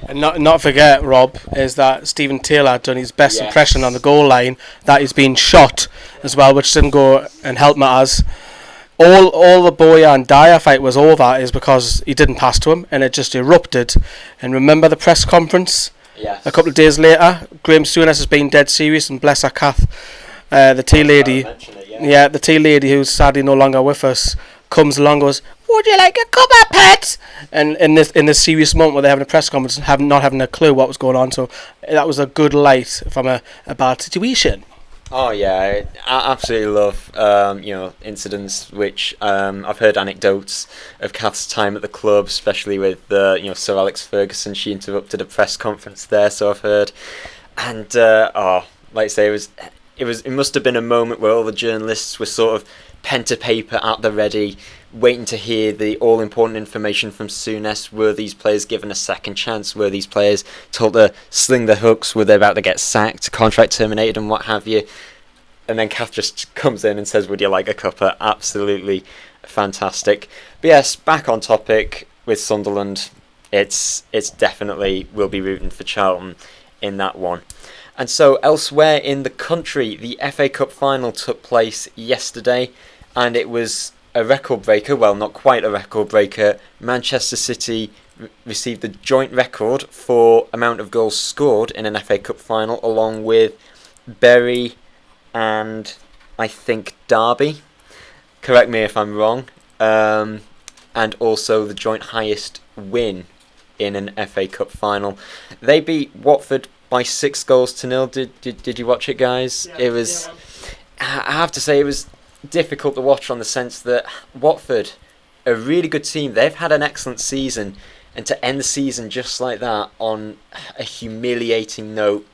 And not forget, Rob, is that Stephen Taylor had done his best impression on the goal line, that he's been shot as well, which didn't go and help matters. All the Bowyer and Dyer fight was over is because he didn't pass to him, and it just erupted. And remember the press conference? Yes. A couple of days later, Graham Souness has been dead serious, and bless her Kath, the tea lady, the tea lady who's sadly no longer with us, comes along and goes, "Would you like a cuppa, pet?" And in this serious moment where they're having a press conference and not having a clue what was going on, so that was a good light from a bad situation. Oh yeah, I absolutely love incidents which I've heard anecdotes of Kath's time at the club, especially with Sir Alex Ferguson. She interrupted a press conference there, so I've heard, and like I say, it must have been a moment where all the journalists were sort of pen to paper at the ready, waiting to hear the all-important information from Souness. Were these players given a second chance? Were these players told to sling the hooks? Were they about to get sacked, contract terminated, and what have you? And then Kath just comes in and says, "Would you like a cuppa?" Absolutely fantastic. But yes, back on topic with Sunderland. It's definitely, we'll be rooting for Charlton in that one. And so elsewhere in the country, the FA Cup final took place yesterday, and it was a record breaker. Well, not quite a record breaker. Manchester City received the joint record for amount of goals scored in an FA Cup final, along with Bury and I think Derby. Correct me if I'm wrong. And also the joint highest win in an FA Cup final. They beat Watford by 6-0. Did you watch it, guys? Yeah, it was. I have to say, it was difficult to watch on the sense that Watford, a really good team, they've had an excellent season, and to end the season just like that on a humiliating note,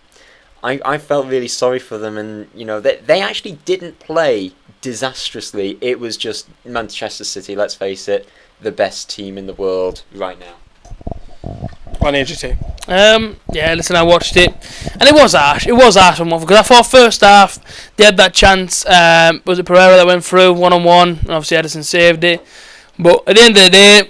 I felt really sorry for them. And they actually didn't play disastrously. It was just Manchester City, let's face it, the best team in the world right now. on AGT? Yeah, listen, I watched it, and it was harsh. It was harsh on Watford because I thought first half they had that chance. Was it Pereira that went through 1-on-1, and obviously Edison saved it. But at the end of the day,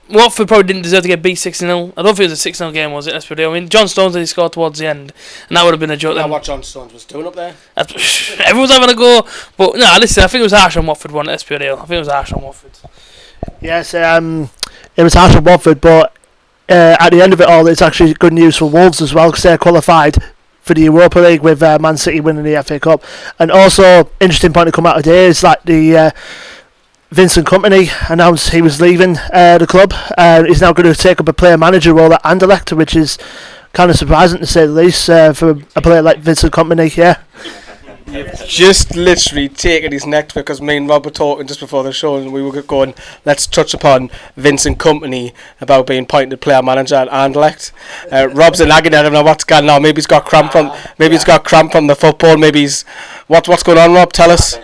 Watford probably didn't deserve to get beat 6-0. I don't think it was a 6-0 game, was it? Let's be real. I mean, John Stones only scored towards the end, and that would have been a joke. What John Stones was doing up there. Everyone's having a go, but no, listen, I think it was harsh on Watford. Let's be real. I think it was harsh on Watford. Yes, it was harsh on Watford, but at the end of it all, it's actually good news for Wolves as well because they're qualified for the Europa League with Man City winning the FA Cup. And also, interesting point to come out today is like the Vincent Kompany announced he was leaving the club. He's now going to take up a player manager role at Anderlecht, which is kind of surprising to say the least for a player like Vincent Kompany. Yeah. Just literally taking his neck because me and Rob were talking just before the show and we were going, let's touch upon Vincent Kompany about being appointed player manager at Anderlecht. Rob's in agony. I don't know what's going on. Maybe he's got cramp from the football. Maybe he's what's going on, Rob? Tell us.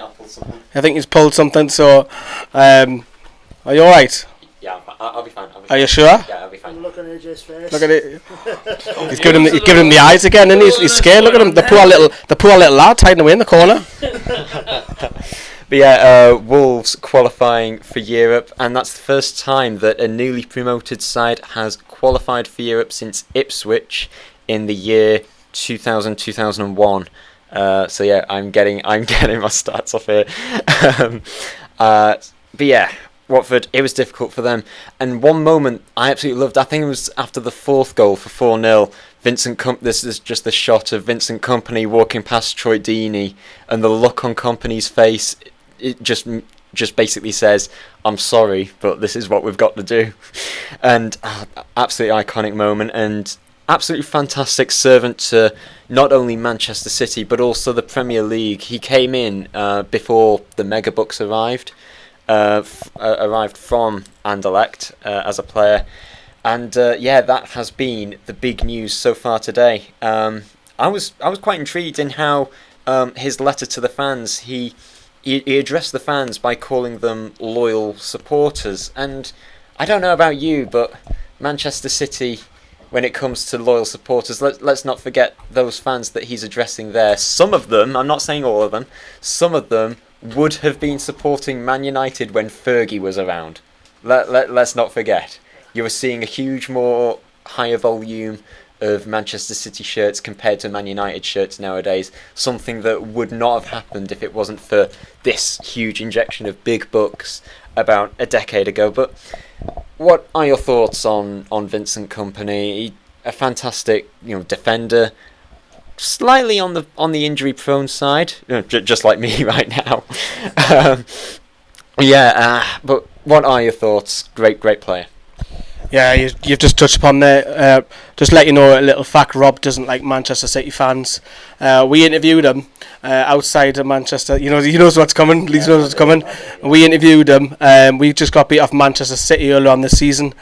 I think he's pulled something. So, are you all right? Yeah, I'll be fine. Are you sure? Yeah, I'll be fine. Look at AJ's face. Look at it. He's giving him the eyes again, and he's scared. Look at him, the poor little lad hiding away in the corner. But yeah, Wolves qualifying for Europe, and that's the first time that a newly promoted side has qualified for Europe since Ipswich in the year 2000-2001. So yeah, I'm getting my stats off here. But yeah. Watford, it was difficult for them. And one moment I absolutely loved, I think it was after the fourth goal for 4-0, this is just the shot of Vincent Kompany walking past Troy Deeney, and the look on Kompany's face, it just basically says, I'm sorry, but this is what we've got to do. And absolutely iconic moment, and absolutely fantastic servant to not only Manchester City, but also the Premier League. He came in before the mega bucks arrived. Arrived from Anderlecht as a player, and that has been the big news so far today. I was quite intrigued in how his letter to the fans, he addressed the fans by calling them loyal supporters, and I don't know about you, but Manchester City, when it comes to loyal supporters, let's not forget those fans that he's addressing there. Some of them, I'm not saying all of them, some of them would have been supporting Man United when Fergie was around. Let's not forget. You were seeing a huge more higher volume of Manchester City shirts compared to Man United shirts nowadays. Something that would not have happened if it wasn't for this huge injection of big bucks about a decade ago. But what are your thoughts on Vincent Kompany? A fantastic, defender. Slightly on the injury prone side, just like me right now. But what are your thoughts? Great player. Yeah, you've just touched upon there. Just let you know a little fact: Rob doesn't like Manchester City fans. We interviewed him outside of Manchester. He knows what's coming. Lee knows what's coming. We interviewed him. We just got beat off Manchester City earlier on this season.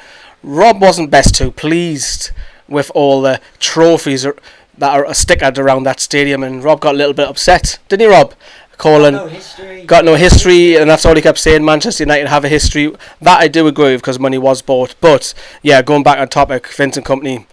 Rob wasn't best too pleased with all the trophies that are stickered around that stadium, and Rob got a little bit upset, didn't he, Rob? Got no history, and that's all he kept saying. Manchester United have a history. That I do agree with because money was bought. But yeah, going back on topic, Vincent Kompany,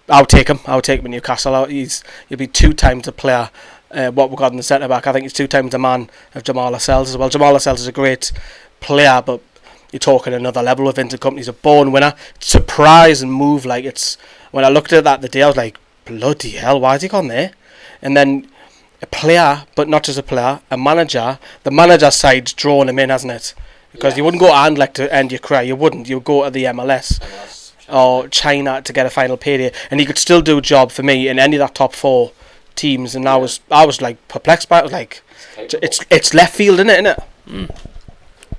I'll take him in Newcastle. He'll be 2 times the player what we got in the centre back. I think he's 2 times the man of Jamal Lascelles as well. Jamal Lascelles is a great player, but you're talking another level with Vincent Kompany. He's a born winner. Surprise and move like it's. When I looked at that the day, I was like, bloody hell, why has he gone there? And then a player, but not just a player, a manager. The manager side's drawn him in, hasn't it? Because you wouldn't go to Anderlecht to end your career. You wouldn't. You would go to the MLS or China to get a final payday, and he could still do a job for me in any of that top 4 teams. And I was like perplexed by it. I was like, it's left field, isn't it?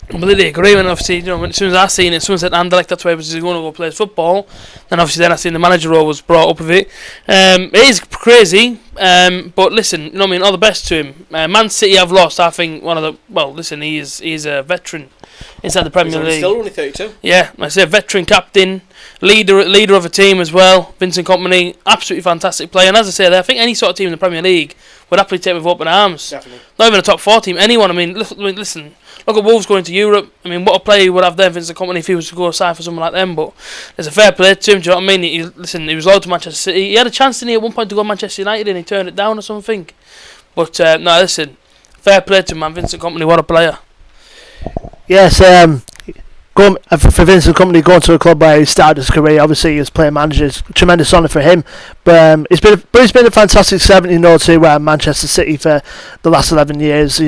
Completely agree. And obviously, as soon as I seen it, as soon as I said Anderlecht, that's where he was going to go play football. Then obviously, I seen the manager role was brought up with it. It is crazy, but listen, all the best to him. Man City have lost. I think he's a veteran inside the Premier League. Still only 32. Yeah, I say veteran captain, leader of a team as well. Vincent Kompany, absolutely fantastic player. And as I said, I think any sort of team in the Premier League would happily take with open arms. Definitely. Not even a top 4 team. Anyone. Listen. look at Wolves going to Europe. I mean, what a player he would have there, Vincent Kompany, if he was to go aside for someone like them. But there's a fair play to him. Do you know what I mean? He was loyal to Manchester City. He had a chance at one point to go to Manchester United and he turned it down or something. But no, listen, fair play to him, man. Vincent Kompany, what a player. Yes, for Vincent Kompany going to a club where he started his career, obviously as player manager, it's a tremendous honour for him. But he's been a fantastic servant, to Manchester City for the last 11 years.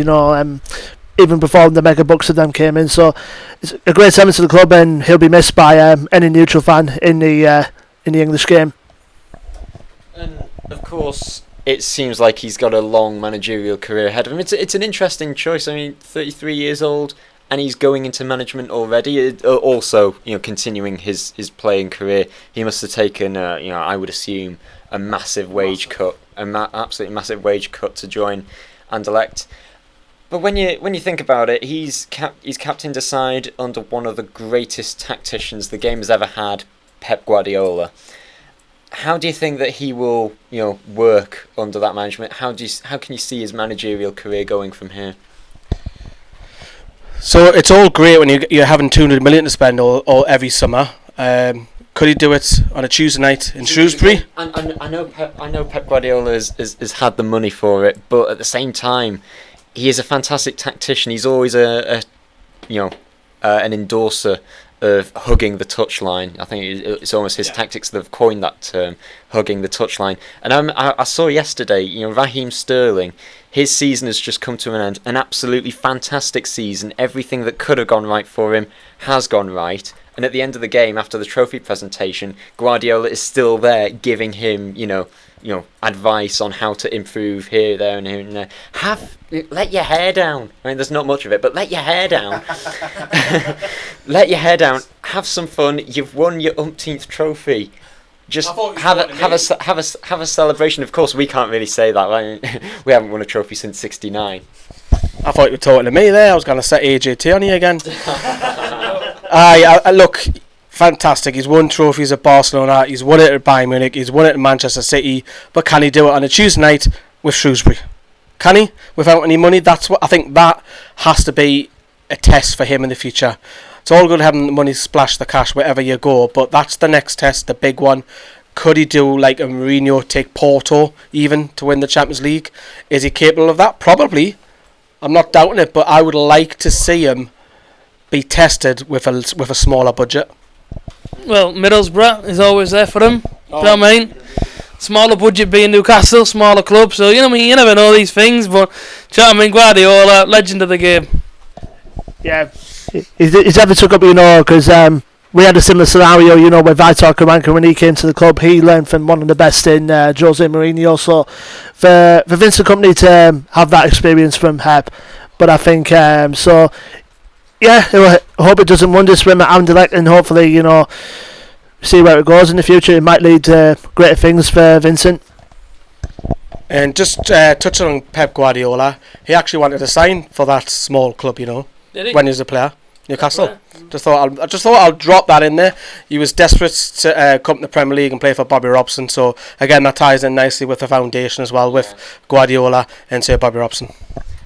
Even before the mega bucks of them came in. So it's a great servant to the club, and he'll be missed by any neutral fan in the English game. And of course, it seems like he's got a long managerial career ahead of him. It's an interesting choice. I mean, 33 years old. And he's going into management already. Also, continuing his playing career, he must have taken, I would assume, a massive wage cut, absolutely massive wage cut to join Anderlecht. But when you think about it, he's captained a side under one of the greatest tacticians the game has ever had, Pep Guardiola. How do you think that he will, work under that management? How can you see his managerial career going from here? So it's all great when you're having 200 million to spend all every summer. Could he do it on a Tuesday night in Shrewsbury? I know Pep Guardiola has had the money for it, but at the same time, he is a fantastic tactician. He's always an endorser of hugging the touchline. I think it's almost his tactics that have coined that term, hugging the touchline. And I saw yesterday, Raheem Sterling, his season has just come to an end. An absolutely fantastic season. Everything that could have gone right for him has gone right. And at the end of the game, after the trophy presentation, Guardiola is still there giving him, advice on how to improve here, there, and here and there. Let your hair down. I mean, there's not much of it, but let your hair down. Let your hair down. Have some fun. You've won your umpteenth trophy. Just have a celebration. Of course, we can't really say that. Right? We haven't won a trophy since '69. I thought you were talking to me there. I was going to set AJT on you again. Look, fantastic. He's won trophies at Barcelona. He's won it at Bayern Munich. He's won it at Manchester City. But can he do it on a Tuesday night with Shrewsbury? Can he? Without any money? That's what I think. That has to be a test for him in the future. It's all good having the money splash the cash wherever you go, but that's the next test, the big one. Could he do like a Mourinho, take Porto even to win the Champions League? Is he capable of that? Probably. I'm not doubting it, but I would like to see him be tested with a smaller budget. Well, Middlesbrough is always there for him. Do you know what I mean? Smaller budget being Newcastle, smaller club, so you never know these things, but do you know what I mean? Guardiola, legend of the game. Yeah, he's ever took up, because we had a similar scenario, with Vitor Karanka when he came to the club. He learned from one of the best in Jose Mourinho. So for Vincent Kompany to have that experience from Pep, but I think so. Yeah, I hope it does him wonders for him at Anderlecht, and hopefully see where it goes in the future. It might lead to greater things for Vincent. And just touching on Pep Guardiola, he actually wanted to sign for that small club, Did he? when he was a player. Newcastle. I just thought I'll drop that in there. He was desperate to come to the Premier League and play for Bobby Robson. So again, that ties in nicely with the foundation as well, with Guardiola and Sir Bobby Robson.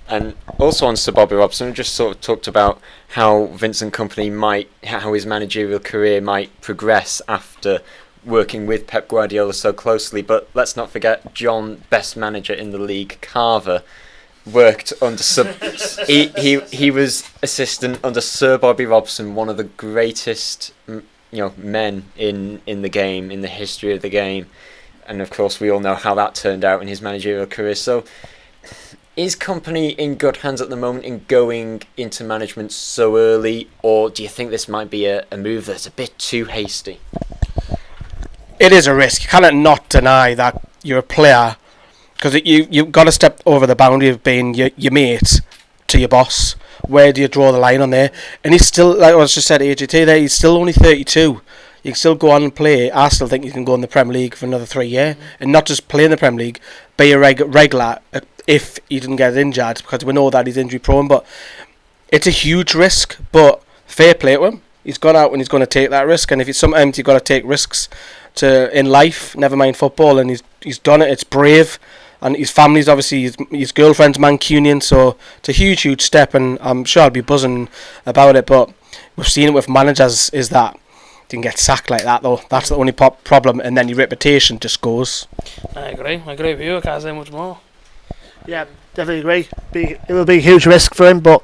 And also on Sir Bobby Robson, we just sort of talked about how Vincent Kompany how his managerial career might progress after working with Pep Guardiola so closely. But let's not forget John, best manager in the league, Carver, worked under he was assistant under Sir Bobby Robson, one of the greatest men in the game, in the history of the game, and of course we all know how that turned out in his managerial career. So is Kompany in good hands at the moment in going into management so early, or do you think this might be a move that's a bit too hasty? It is a risk. You cannot not deny that you're a player, because you've got to step over the boundary of being your mate to your boss. Where do you draw the line on there? And he's still, like I was just said, AJT there, he's still only 32. You can still go on and play. I still think you can go in the Premier League for another 3 years, and not just play in the Premier League, be a regular if he didn't get injured, because we know that he's injury prone. But it's a huge risk, but fair play to him. He's gone out and he's going to take that risk, and if sometimes you've got to take risks in life, never mind football, and he's done it. It's brave. and his family's obviously his girlfriend's Mancunian, so it's a huge step, and I'm sure I'll be buzzing about it. But we've seen it with managers is that you can get sacked like that though. That's the only problem, and then your reputation just goes. I agree with you. I can't say much more. Yeah, definitely agree. It will be a huge risk for him, but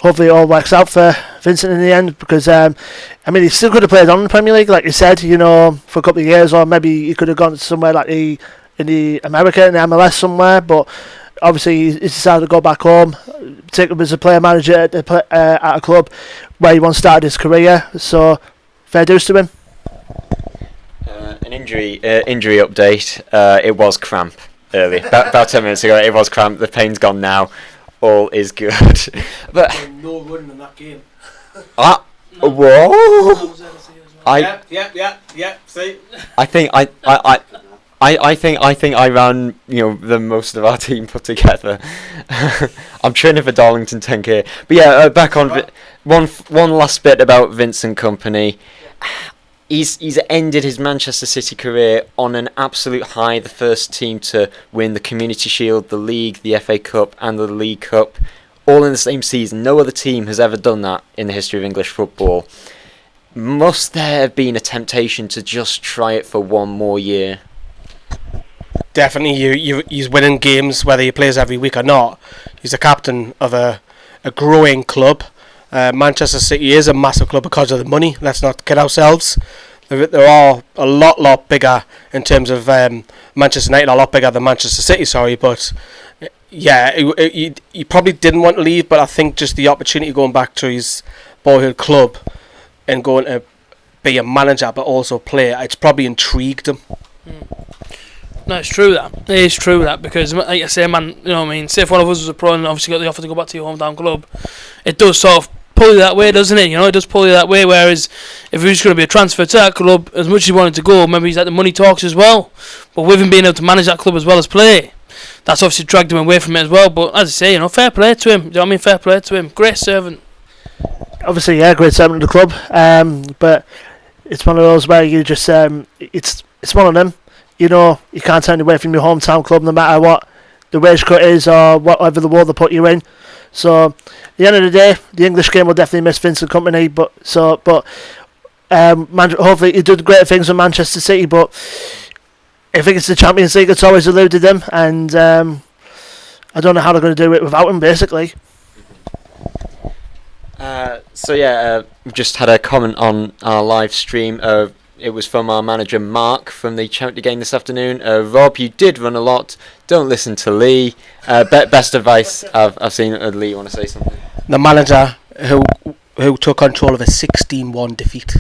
hopefully it all works out for Vincent in the end, because he still could have played on in the Premier League, like you said, for a couple of years, or maybe he could have gone somewhere like in the America, in the MLS somewhere, but obviously he's decided to go back home, take up as a player manager at a club where he once started his career, so fair dues to him. An injury update, it was cramp earlier, about 10 minutes ago, it was cramp, the pain's gone now. All is good, but no running in that game. Whoa! Yeah. See, I think I ran the most of our team put together. I'm training for Darlington 10k, but yeah, back on one last bit about Vincent Kompany. He's ended his Manchester City career on an absolute high, the first team to win the Community Shield, the League, the FA Cup and the League Cup, all in the same season. No other team has ever done that in the history of English football. Must there have been a temptation to just try it for one more year? Definitely, he's winning games whether he plays every week or not. He's the captain of a growing club. Manchester City is a massive club because of the money. Let's not kid ourselves. There are a lot bigger in terms of Manchester United, a lot bigger than Manchester City. Sorry, but yeah, he probably didn't want to leave. But I think just the opportunity going back to his boyhood club and going to be a manager but also play, it's probably intrigued him. No, it's true that. It is true that, because like I say, man, say if one of us was a pro and obviously got the offer to go back to your hometown club, it does sort of pull you that way, doesn't it? It does pull you that way. Whereas if he was going to be a transfer to that club, as much as he wanted to go, maybe he's at the money talks as well. But with him being able to manage that club as well as play, that's obviously dragged him away from it as well. But as I say, fair play to him. Do you know what I mean? Fair play to him. Great servant. Obviously, yeah, great servant of the club. But it's one of those where you just it's one of them. You can't turn away from your hometown club no matter what the wage cut is or whatever the war they put you in. So, at the end of the day, the English game will definitely miss Vincent Kompany. But hopefully he did great things with Manchester City. But I think it's the Champions League that's always eluded them, and I don't know how they're going to do it without him, basically. We've just had a comment on our live stream. It was from our manager Mark from the charity game this afternoon. Rob, you did run a lot. Don't listen to Lee. Best advice I've seen. Lee, you want to say something? The manager who took control of a 16-1 defeat.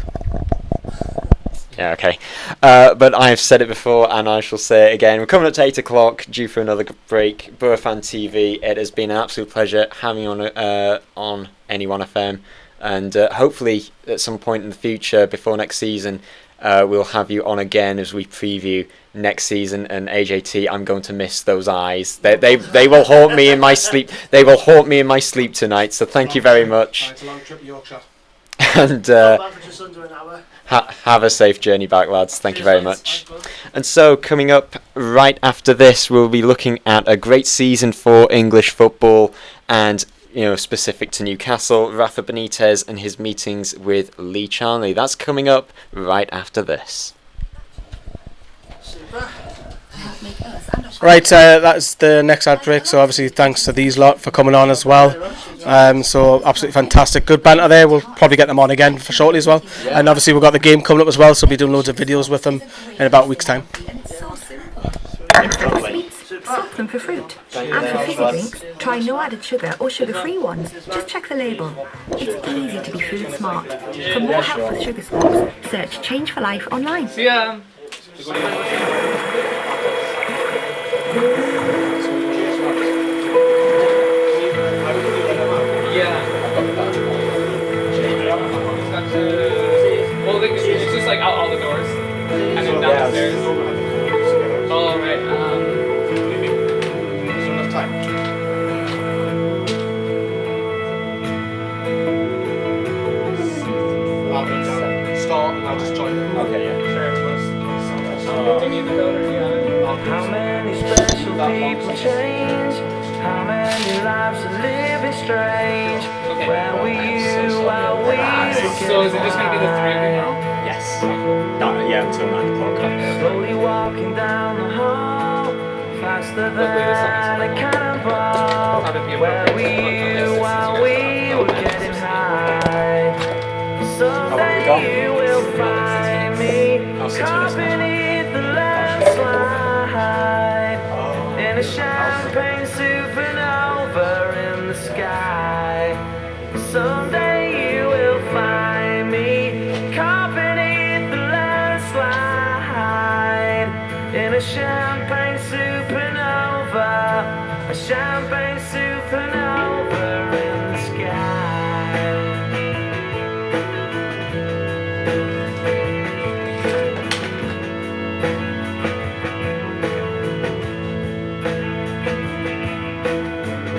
Yeah, okay. But I have said it before and I shall say it again. We're coming up to 8 o'clock, due for another break. Boro Fan TV, it has been an absolute pleasure having you on NE1 FM. And hopefully at some point in the future, before next season, we'll have you on again as we preview next season. And AJT, I'm going to miss those eyes. They will haunt me in my sleep. They will haunt me in my sleep tonight. So thank you very much. It's a long trip to Yorkshire. And have a safe journey back, lads. Thank you very much. And so coming up right after this, we'll be looking at a great season for English football and specific to Newcastle, Rafa Benitez and his meetings with Lee Charnley. That's coming up right after this. Right, that's the next ad break, so obviously thanks to these lot for coming on as well. So absolutely fantastic, good banter there. We'll probably get them on again for shortly as well. And obviously we've got the game coming up as well, so we'll be doing loads of videos with them in about a week's time. Swap them for fruit. And for fizzy drinks, try no added sugar or sugar-free ones. Just check the label. It's easy to be food smart. For more helpful sugar swaps, search Change for Life online. Yeah. Well, it's just like out all the doors and then downstairs. Oh, right. Start and I'll just join. Okay, yeah. Sure. change. How many lives are living strange? Where were you while we were So is it just gonna be the three of you now? Yes. Yeah, until 9 o'clock. slowly walking down the hall, faster than a cannonball? Where were you while we were getting high? Someday you will find me caught beneath the landslide in a champagne supernova in the sky. Someday you will find me caught beneath the landslide in a champagne supernova, a champagne supernova in the sky.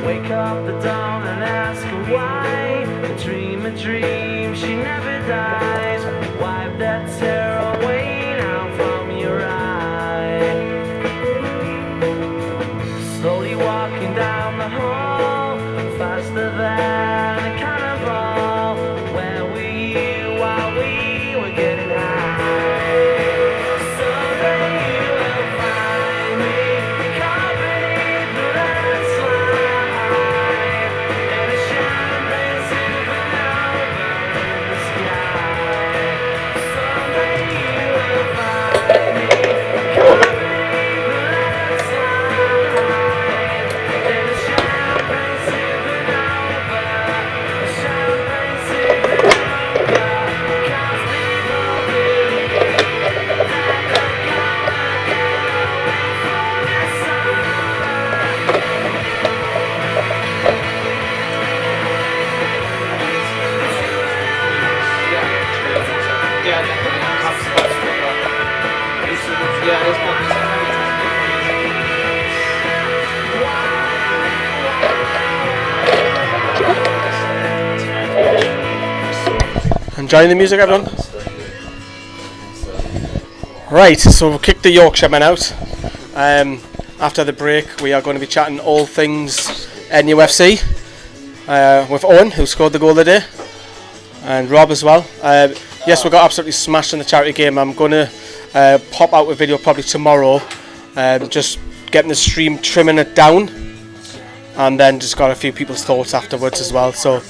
Wake up the dawn and ask her why. A dream, she never dies. Wipe that tear away now from your eye. Slowly walking down the hall, faster than a cannonball. Where were you while we were getting high? Someday you will find me caught beneath the landslide in a champagne supernova in the sky. Someday you will find me caught beneath the landslide in a champagne supernova, a champagne supernova. 'Cause people believe that they're gonna get away from the sun. Yeah, definitely. Yeah, it's not Enjoying the music, everyone? Right, so we'll kick the Yorkshiremen out. After the break, we are going to be chatting all things NUFC with Owen, who scored the goal of the day, and Rob as well. Yes, we got absolutely smashed in the charity game. I'm going to pop out a video probably tomorrow, just getting the stream, trimming it down, and then just got a few people's thoughts afterwards as well. So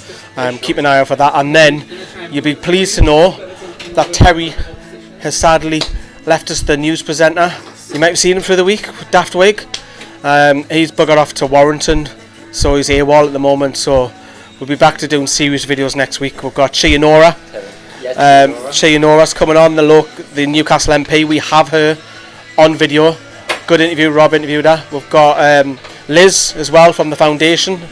keep an eye out for that. And then you'll be pleased to know that Terry has sadly left us the news presenter. You might have seen him through the week with Daft Wig. He's buggered off to Warrington, so he's AWOL at the moment. So we'll be back to doing serious videos next week. We've got Chianora. Chianora's coming on, the Newcastle MP. We have her on video. Good interview. Rob interviewed her. We've got Liz as well from the foundation.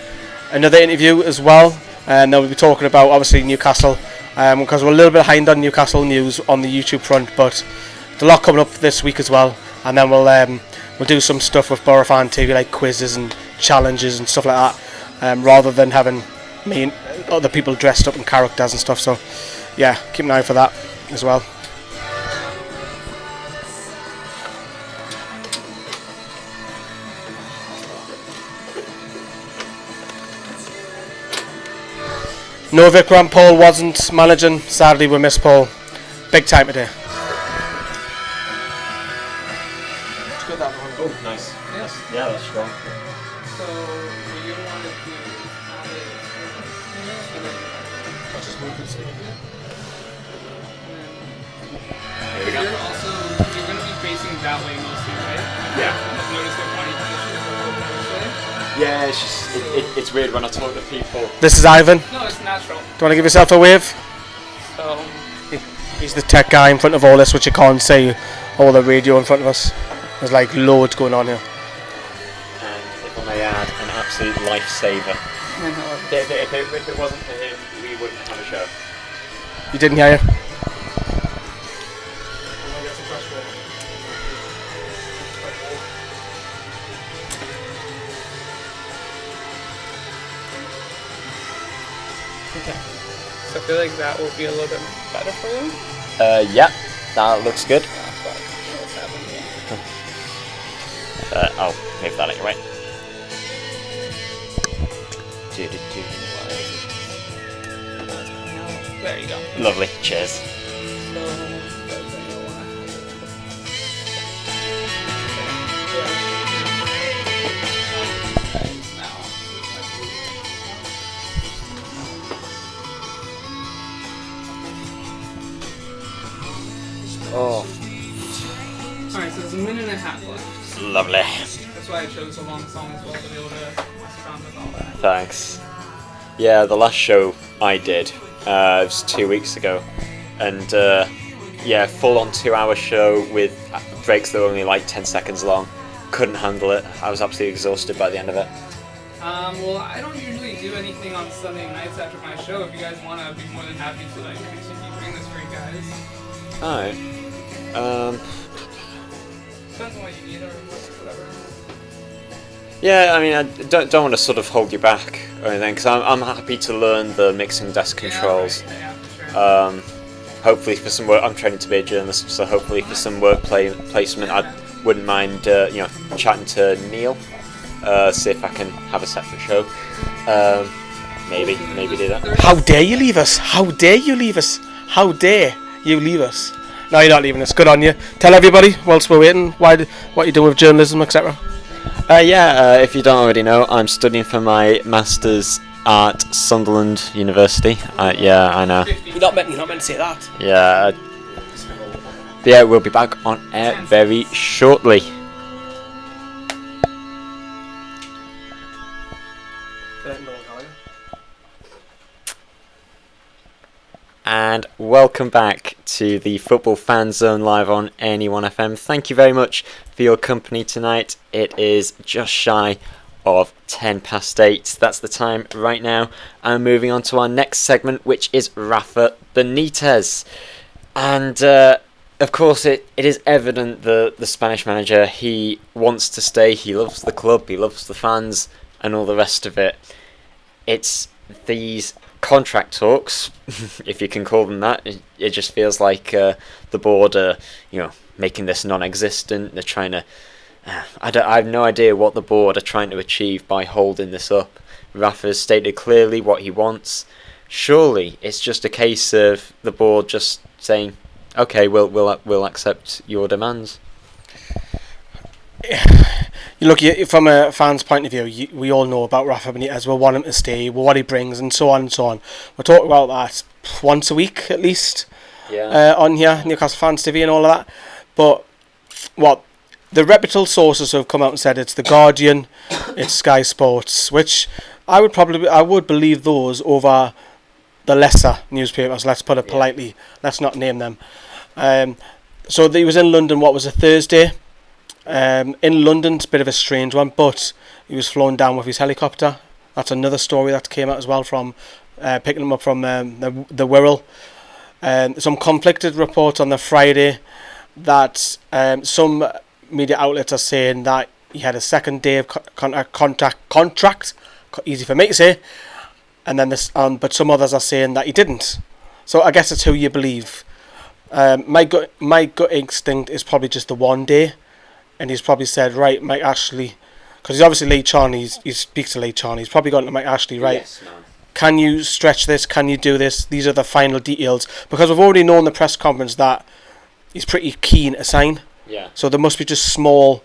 Another interview as well. And then we'll be talking about obviously Newcastle, because we're a little bit behind on Newcastle news on the YouTube front, but there's a lot coming up this week as well. And then we'll do some stuff with Boro Fan TV, like quizzes and challenges and stuff like that, rather than having me and other people dressed up in characters and stuff. So yeah, keep an eye for that as well. No Vikram, Paul wasn't managing. Sadly, we missed Paul big time today. Oh, nice. Yes. Yeah, that's strong. So what you want to do is have it. I'll just move this. Here we go. You're going to be facing that way mostly, right? Yeah. Notice what body position is a little bit this way. Yeah, it's just it's weird when I talk to people. This is Ivan. No, it's natural. Do you want to give yourself a wave? So He's the tech guy in front of all this, which you can't see all the radio in front of us. There's like loads going on here. And if I may add, an absolute lifesaver. If it wasn't for him, we wouldn't have a show. You didn't hear you? okay. So I feel like that will be a little bit better for you. Yeah, that looks good. What's happening here? I'll pay for that anyway. There you go. Lovely. Cheers. Oh, Alright, so there's a minute and a half left. lovely. That's why I chose a long song as well to be able to mess around with all that. Thanks. Yeah, the last show I did, it was 2 weeks ago, and yeah, full-on 2-hour show with breaks that were only like 10 seconds long. Couldn't handle it. I was absolutely exhausted by the end of it. Well, I don't usually do anything on Sunday nights after my show. If you guys want to, I'd be more than happy to like continue doing this for you guys. Alright. Depends on what you need or whatever. Yeah, I mean, I don't want to sort of hold you back or anything, because I'm happy to learn the mixing desk controls. Yeah, for sure. Hopefully for some work, I'm training to be a journalist, so hopefully for some work placement, I wouldn't mind, chatting to Neil, see if I can have a separate show. Maybe do that. How dare you leave us? How dare you leave us? How dare you leave us? No, you're not leaving us. Good on you. Tell everybody whilst we're waiting what you're doing with journalism, etc. If you don't already know, I'm studying for my Masters at Sunderland University. Yeah, I know. You're not meant to say that. Yeah. Yeah, we'll be back on air very shortly. And welcome back to the Football Fan Zone live on NE1 FM. Thank you very much for your company tonight. It is just shy of 8:10. That's the time right now. And moving on to our next segment, which is Rafa Benitez. And of course, it is evident that the Spanish manager, he wants to stay. He loves the club, he loves the fans, and all the rest of it. It's these contract talks, if you can call them that. It just feels like the board are, making this non-existent. They're trying to. I have no idea what the board are trying to achieve by holding this up. Rafa's stated clearly what he wants. Surely it's just a case of the board just saying, "Okay, we'll accept your demands." You look from a fan's point of view. We all know about Rafa Benitez. We want him to stay. What he brings, and so on and so on. We're talking about that once a week at least. Yeah. On here, Newcastle Fans TV and all of that. But what the reputable sources have come out and said, it's the Guardian, it's Sky Sports, which I would believe those over the lesser newspapers. Let's put it politely. Let's not name them. So he was in London. What was a Thursday? In London, it's a bit of a strange one, but he was flown down with his helicopter. That's another story that came out as well from picking him up from the Wirral. Some conflicted reports on the Friday that some media outlets are saying that he had a second day of contract, easy for me to say, and then but some others are saying that he didn't. So I guess it's who you believe. My gut instinct is probably just the 1 day. And he's probably said, right, Mike Ashley, because he's obviously Lee Charnley, he speaks to Lee Charnley, he's probably gone to Mike Ashley, right, yes, can you stretch this, can you do this, these are the final details, because we've already known in the press conference that he's pretty keen to sign, so there must be just small,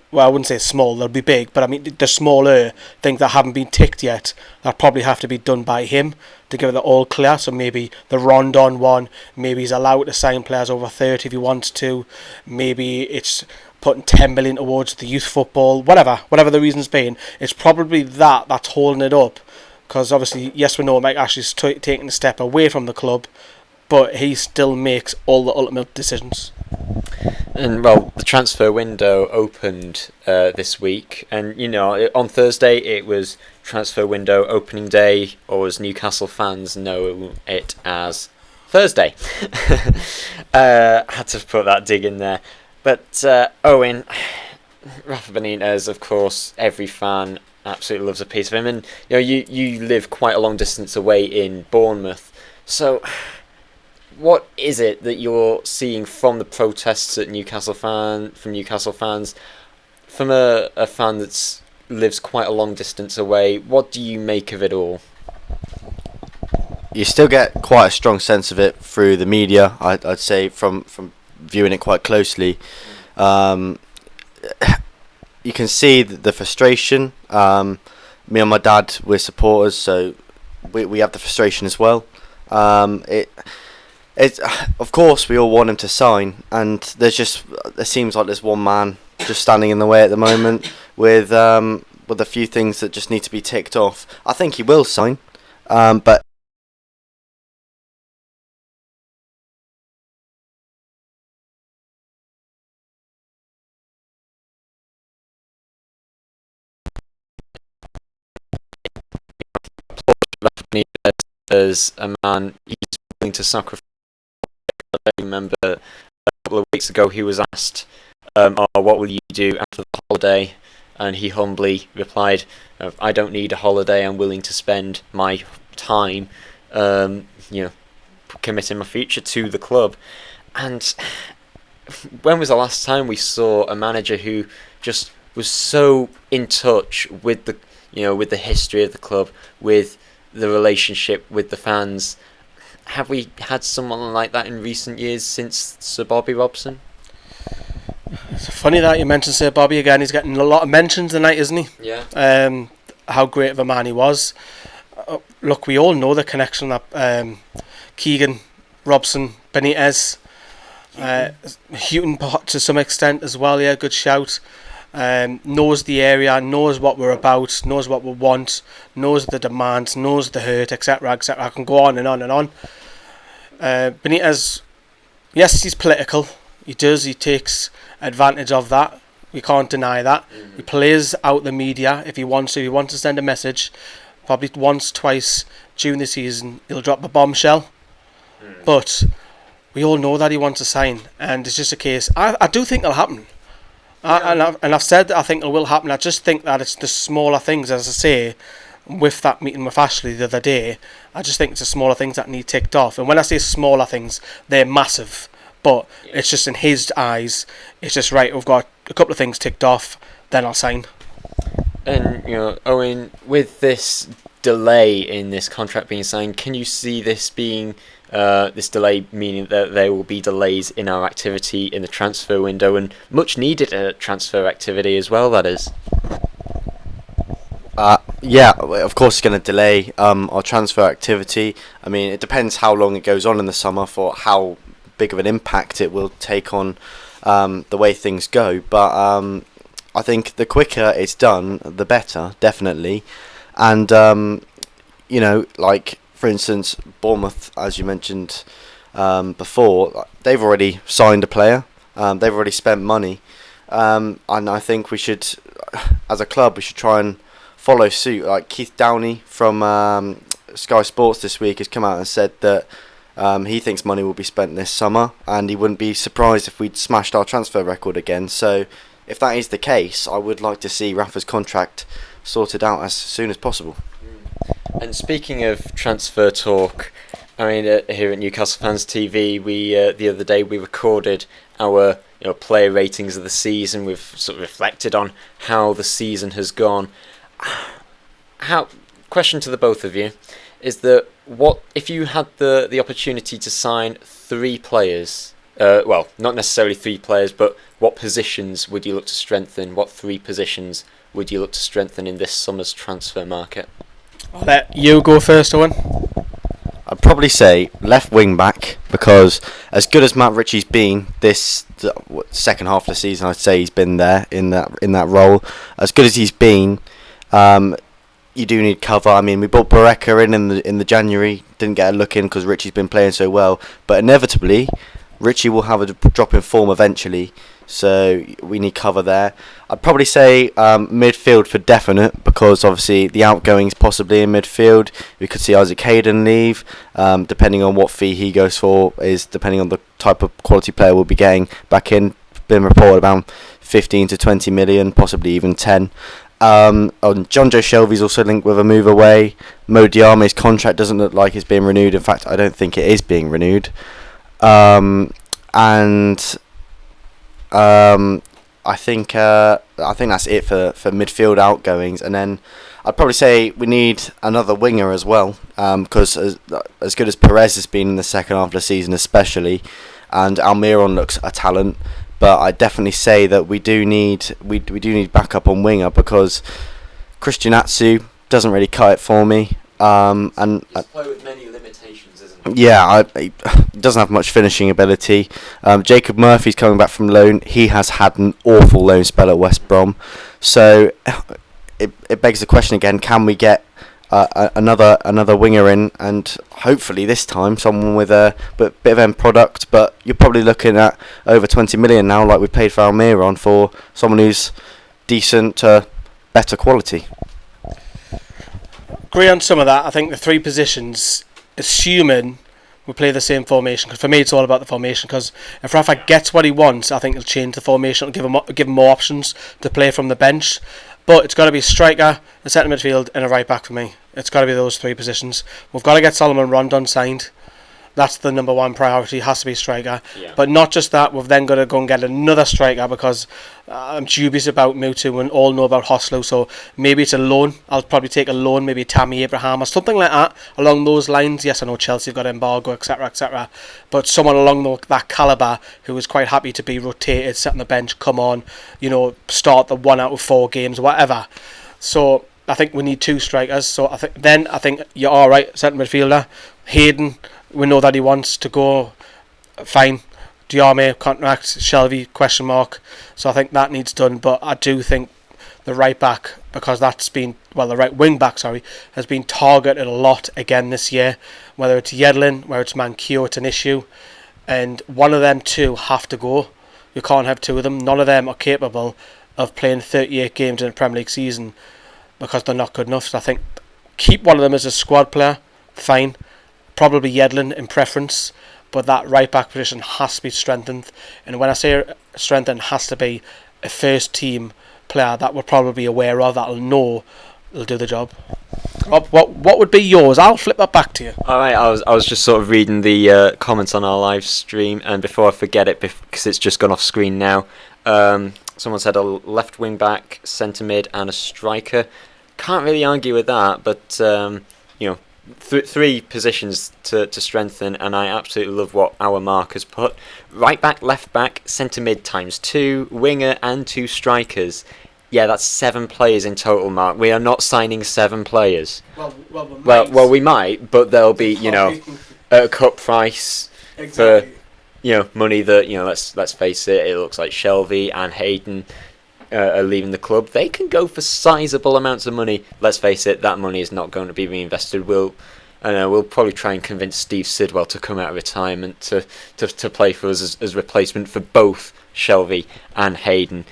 well, I wouldn't say small, they'll be big, but I mean the smaller things that haven't been ticked yet, that probably have to be done by him to give it the all clear. So maybe the Rondon one, maybe he's allowed to sign players over 30 if he wants to, maybe it's putting 10 million towards the youth football, whatever the reason's been, it's probably that's holding it up. Because obviously, yes, we know Mike Ashley's taking a step away from the club, but he still makes all the ultimate decisions. And well, the transfer window opened this week, and on Thursday it was transfer window opening day, or as Newcastle fans know it as Thursday. Had to put that dig in there. But Owen, Rafa Benitez, of course, every fan absolutely loves a piece of him, and you live quite a long distance away in Bournemouth. So, what is it that you're seeing from the protests at from Newcastle fans, from a fan that's lives quite a long distance away. What do you make of it all? You still get quite a strong sense of it through the media. I'd say from viewing it quite closely. You can see the frustration. Me and my dad, we're supporters, so we have the frustration as well. It's of course we all want him to sign, and there seems like there's one man just standing in the way at the moment with a few things that just need to be ticked off. I think he will sign, but Rafa Benitez as a man he's willing to sacrifice. I remember a couple of weeks ago he was asked, what will you do after the holiday? And he humbly replied, I don't need a holiday, I'm willing to spend my time committing my future to the club. And when was the last time we saw a manager who just was so in touch with the history of the club, with the relationship with the fans? Have we had someone like that in recent years since Sir Bobby Robson? It's funny that you mentioned Sir Bobby again. He's getting a lot of mentions tonight, isn't he? Yeah. How great of a man he was. Look, we all know the connection that Keegan, Robson, Benitez, Houghton to some extent as well. Yeah, good shout. Knows the area, knows what we're about, knows what we want, knows the demands, knows the hurt, etc., etc. I can go on and on and on. Benitez, yes, he's political. He takes advantage of that. We can't deny that. He plays out the media if he wants to. If he wants to send a message, probably once, twice during the season, he'll drop a bombshell. But we all know that he wants to sign, and it's just a case. I do think it'll happen. I've said that I think it will happen. I just think that it's the smaller things, as I say, with that meeting with Ashley the other day. I just think it's the smaller things that need ticked off. And when I say smaller things, they're massive. But it's just in his eyes, it's just right. We've got a couple of things ticked off, then I'll sign. And Owen, with this delay in this contract being signed, can you see this being this delay meaning that there will be delays in our activity in the transfer window, and much needed transfer activity as well, that is? Yeah, of course it's going to delay our transfer activity. I mean, it depends how long it goes on in the summer for how big of an impact it will take on the way things go. But I think the quicker it's done, the better, definitely. And, like, for instance, Bournemouth, as you mentioned before, they've already signed a player. They've already spent money. And I think we should, as a club, we should try and follow suit. Like Keith Downey from Sky Sports this week has come out and said that he thinks money will be spent this summer, and he wouldn't be surprised if we'd smashed our transfer record again. So if that is the case, I would like to see Rafa's contract sorted out as soon as possible. And speaking of transfer talk, I mean, here at Newcastle Fans TV, we the other day we recorded our player ratings of the season. We've sort of reflected on how the season has gone. Question to the both of you is that what if you had the opportunity to sign 3 players? Well, not necessarily 3 players, but what positions would you look to strengthen? What 3 positions would you look to strengthen in this summer's transfer market? I'll let you go first, Owen. I'd probably say left wing back, because as good as Matt Ritchie's been this second half of the season, I'd say he's been there in that role. As good as he's been, you do need cover. I mean, we brought Bareka in the January, didn't get a look in because Ritchie's been playing so well, but inevitably Ritchie will have a drop in form eventually, so we need cover there. I'd probably say midfield for definite, because obviously the outgoings possibly in midfield. We could see Isaac Hayden leave, depending on what fee he goes for, is depending on the type of quality player we'll be getting back in. Been reported about 15 to 20 million, possibly even 10. John Joe Shelby's also linked with a move away. Mo Diame's contract doesn't look like it's being renewed. In fact, I don't think it is being renewed. I think that's it for midfield outgoings, and then I'd probably say we need another winger as well, because as good as Perez has been in the second half of the season, especially, and Almiron looks a talent, but I definitely say that we do need backup on winger, because Christian Atsu doesn't really cut it for me, and He's played with many limitations, isn't he? yeah, he doesn't have much finishing ability. Jacob Murphy's coming back from loan. He has had an awful loan spell at West Brom, so it begs the question again: can we get another winger in, and hopefully this time someone with a bit of end product? But you're probably looking at over 20 million now, like we paid for Almiron, for someone who's decent to better quality. Agree on some of that. I think the three positions, assuming we play the same formation, because for me it's all about the formation, because if Rafa gets what he wants, I think he'll change the formation, it'll give him more options to play from the bench. But it's got to be a striker, a centre midfield and a right back for me. It's got to be those three positions. We've got to get Solomon Rondon signed. That's the number one priority, has to be striker. Yeah. But not just that, we've then got to go and get another striker, because I'm dubious about Mutu and all know about Hoslo, so maybe it's a loan. I'll probably take a loan, maybe Tammy Abraham or something like that, along those lines. Yes, I know Chelsea have got embargo, etc, etc, but someone along that calibre who is quite happy to be rotated, sit on the bench, come on, start the 1 out of 4 games, whatever. So I think we need 2 strikers. So I think you're all right, centre midfielder. Hayden, we know that he wants to go, fine. Diarme, contract. Shelvey, question mark. So I think that needs done. But I do think the right back, because the right wing back, has been targeted a lot again this year. Whether it's Yedlin, whether it's Manquillo, it's an issue. And one of them two have to go. You can't have 2 of them. None of them are capable of playing 38 games in a Premier League season, because they're not good enough. So I think keep one of them as a squad player, fine. Probably Yedlin in preference, but that right back position has to be strengthened. And when I say strengthened, it has to be a first team player that we're probably aware of, that'll know will do the job. Rob, what would be yours? I'll flip that back to you. All right, I was just sort of reading the comments on our live stream, and before I forget it, because it's just gone off screen now, someone said a left wing back, centre mid, and a striker. Can't really argue with that, but 3 positions to strengthen, and I absolutely love what our Mark has put. Right back, left back, centre mid times 2, winger and 2 strikers. Yeah, that's 7 players in total, Mark. We are not signing 7 players. Well, we might, but they'll be, at a cut price. Exactly. For money that, let's face it, it looks like Shelvey and Hayden are leaving the club. They can go for sizable amounts of money. Let's face it, that money is not going to be reinvested. We'll probably try and convince Steve Sidwell to come out of retirement to play for us as replacement for both Shelvey and Hayden.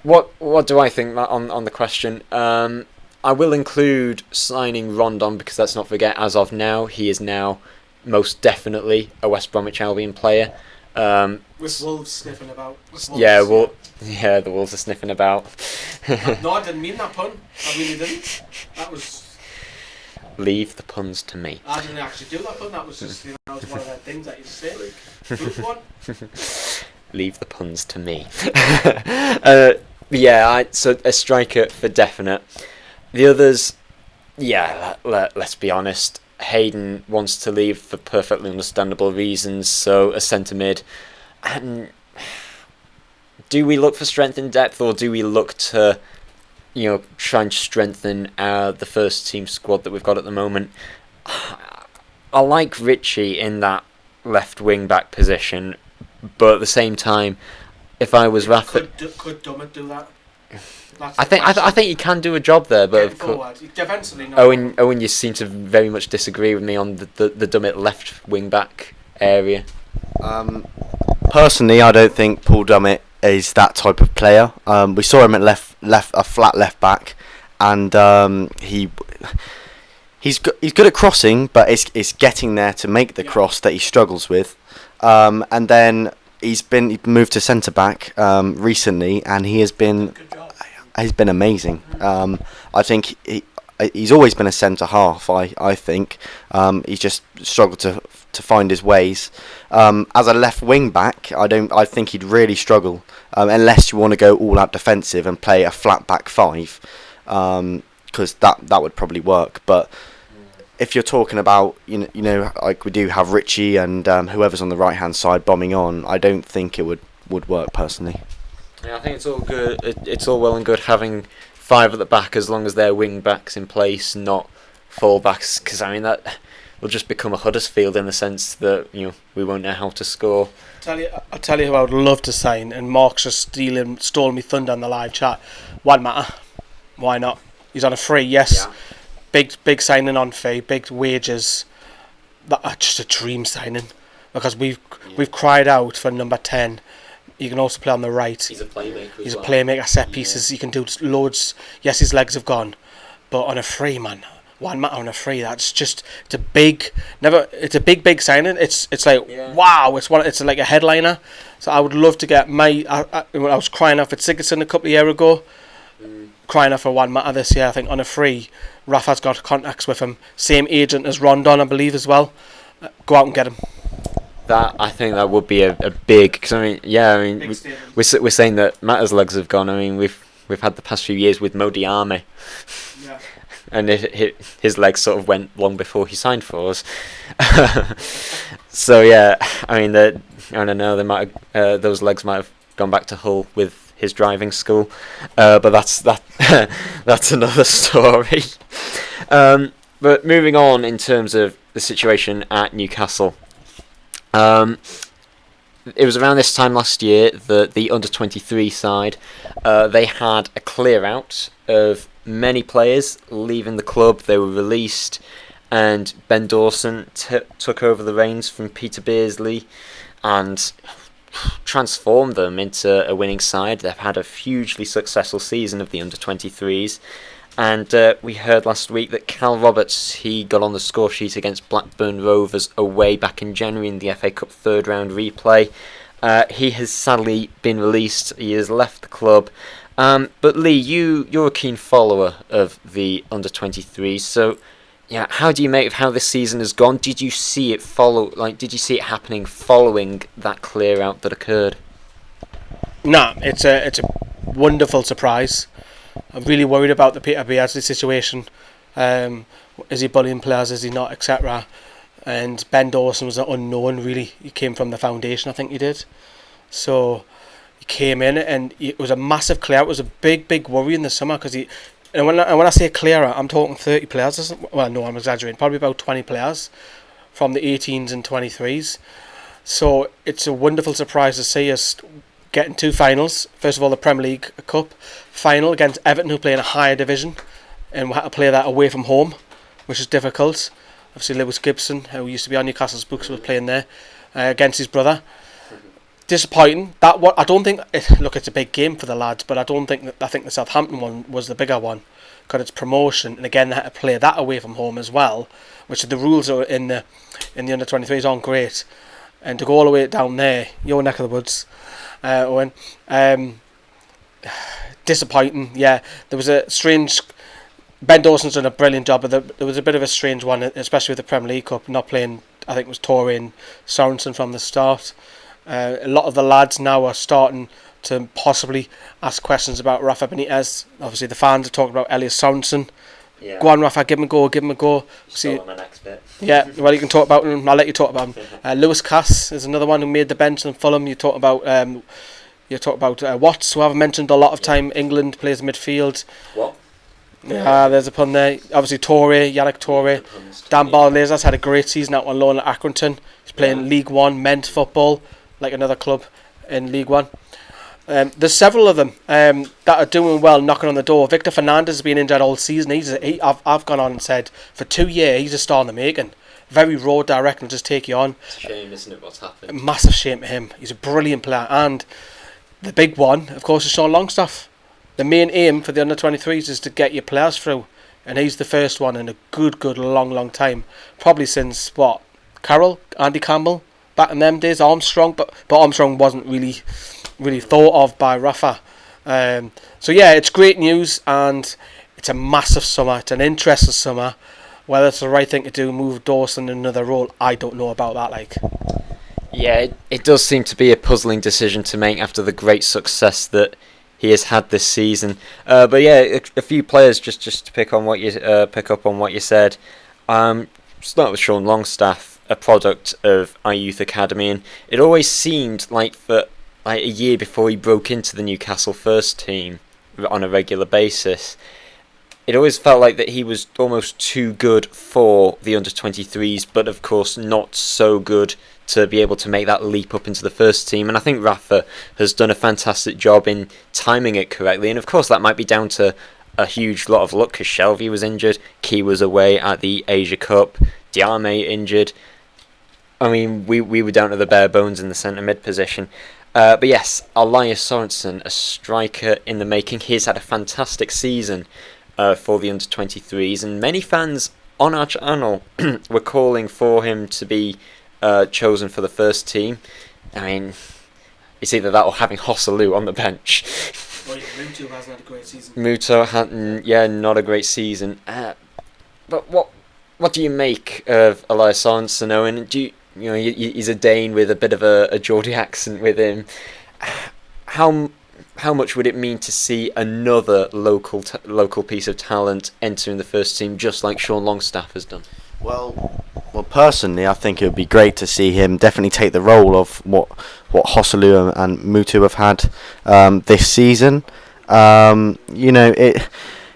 What do I think on the question? I will include signing Rondon, because let's not forget, as of now, he is now most definitely a West Bromwich Albion player. With Wolves sniffing about. The Wolves are sniffing about. No, I didn't mean that pun. I really didn't. That was... Leave the puns to me. I didn't actually do that pun. That was just that was one of the things that you say. Good one. Leave the puns to me. So a striker for definite. The others, let's be honest. Hayden wants to leave for perfectly understandable reasons, so a centre mid. And do we look for strength in depth, or do we look to, try and strengthen the first team squad that we've got at the moment? I like Richie in that left wing back position, but at the same time, if I was Rafa, could Dummett do that? I think he can do a job there, but Owen, you seem to very much disagree with me on the Dummett left wing back area. Personally, I don't think Paul Dummett is that type of player. We saw him at a flat left back, and he's good at crossing, but it's getting there to make the cross that he struggles with. And then he moved to centre back recently, and he's been amazing. I think he's always been a centre half. I think he's just struggled to find his ways. As a left wing back, I think he'd really struggle unless you want to go all out defensive and play a flat back five, because that would probably work. But if you're talking about you know like we do have Richie and whoever's on the right hand side bombing on, I don't think it would work personally. Yeah, I think it's all good. It's all well and good having 5 at the back as long as they're wing backs in place, not full backs. Because I mean that will just become a Huddersfield in the sense that we won't know how to score. I'll tell you who I would love to sign, and Mark's just stole me thunder on the live chat. Juan Mata, why not? He's on a free, yes. Yeah. Big signing on fee, big wages. That's just a dream signing because we've cried out for number 10. He can also play on the right. He's a playmaker. He's a playmaker, set pieces. He can do loads. Yes, his legs have gone, but on a free, man. One Mata on a free. That's just it's a big signing. It's like wow. It's like a headliner. So I would love to get I was crying out for Sigurdsson a couple of years ago. Crying out for Juan Mata this year. I think on a free. Rafa's got contacts with him. Same agent as Rondon, I believe, as well. Go out and get him. I think that would be a big, because we're saying that Mata's legs have gone. I mean we've had the past few years with Modiame, and his legs sort of went long before he signed for us. So yeah, I mean I don't know, they might those legs might have gone back to Hull with his driving school, but that's another story. But moving on in terms of the situation at Newcastle. It was around this time last year that the under-23 side, they had a clear out of many players leaving the club. They were released, and Ben Dawson took over the reins from Peter Beardsley and transformed them into a winning side. They've had a hugely successful season of the under-23s. And we heard last week that Cal Roberts, he got on the score sheet against Blackburn Rovers away back in January in the FA Cup third round replay. He has sadly been released. He has left the club. But Lee, you're a keen follower of the under-23s. So, yeah, how do you make of how this season has gone? Did you see it Did you see it happening following that clear out that occurred? No, it's a wonderful surprise. I'm really worried about the Peter Beardsley situation. Is he bullying players? Is he not, etc. And Ben Dawson was an unknown, really. He came from the foundation, I think he did. So he came in, and it was a massive clear. It was a big worry in the summer because and when I say clear out, I'm talking 30 players. Well, no, I'm exaggerating. Probably about 20 players from the 18s and 23s. So it's a wonderful surprise to see us getting 2 finals. First of all, the Premier League Cup final against Everton, who play in a higher division, and we had to play that away from home, which is difficult. Obviously, Lewis Gibson, who used to be on Newcastle's books, was playing there against his brother. Disappointing. I don't think. Look, it's a big game for the lads, but I think the Southampton one was the bigger one because it's promotion, and again they had to play that away from home as well, which the rules are in the under-23s aren't great, and to go all the way down there, your neck of the woods. Owen, disappointing. Yeah, there was a strange. Ben Dawson's done a brilliant job, but there was a bit of a strange one, especially with the Premier League Cup not playing. I think it was Torre and Sorensen from the start. A lot of the lads now are starting to possibly ask questions about Rafa Benitez. Obviously, the fans are talking about Elias Sorensen. Yeah. Go on, Rafa, give him a go. See, my next bit. Yeah, well, you can talk about him. I'll let you talk about him. Lewis Cass is another one who made the bench in Fulham. You talk about Watts, who I've mentioned a lot of time. England plays midfield. What? There's a pun there. Obviously, Yannick Torre. Dan Barlezas had a great season out on loan at Accrington. He's playing League One men's football, like another club in League One. There's several of them that are doing well, knocking on the door. Victor Fernandez has been injured all season. I've gone on and said for 2 years he's a star in the making. Very raw, direct, and just take you on. It's a shame, isn't it, what's happened? A massive shame to him. He's a brilliant player. And the big one, of course, is Sean Longstaff. The main aim for the under-23s is to get your players through. And he's the first one in a good, long time. Probably since, Carroll, Andy Campbell, back in them days, Armstrong. But Armstrong wasn't really thought of by Rafa. So yeah, it's great news, and it's a massive summer. It's an interesting summer. Whether it's the right thing to do, move Dawson in another role, I don't know about that. Like, Yeah, it does seem to be a puzzling decision to make after the great success that he has had this season. But yeah, a few players just to pick up on what you said. Start with Sean Longstaff, a product of our youth academy, and it always seemed like for like a year before he broke into the Newcastle first team on a regular basis, it always felt like that he was almost too good for the under-23s, but of course not so good to be able to make that leap up into the first team. And I think Rafa has done a fantastic job in timing it correctly, and of course that might be down to a huge lot of luck because Shelby was injured, Key was away at the Asia Cup, Diame injured. I mean, we were down to the bare bones in the centre mid position. But yes, Elias Sorensen, a striker in the making. He's had a fantastic season for the under-23s, and many fans on our channel were calling for him to be chosen for the first team. I mean, it's either that or having Hosselu on the bench. Muto hasn't had a great season. Muto hadn't, not a great season. But what do you make of Elias Sorensen, Owen? He's a Dane with a bit of a Geordie accent with him. How much would it mean to see another local piece of talent entering the first team, just like Sean Longstaff has done? Well, personally, I think it would be great to see him definitely take the role of what Hosselu and Mutu have had this season.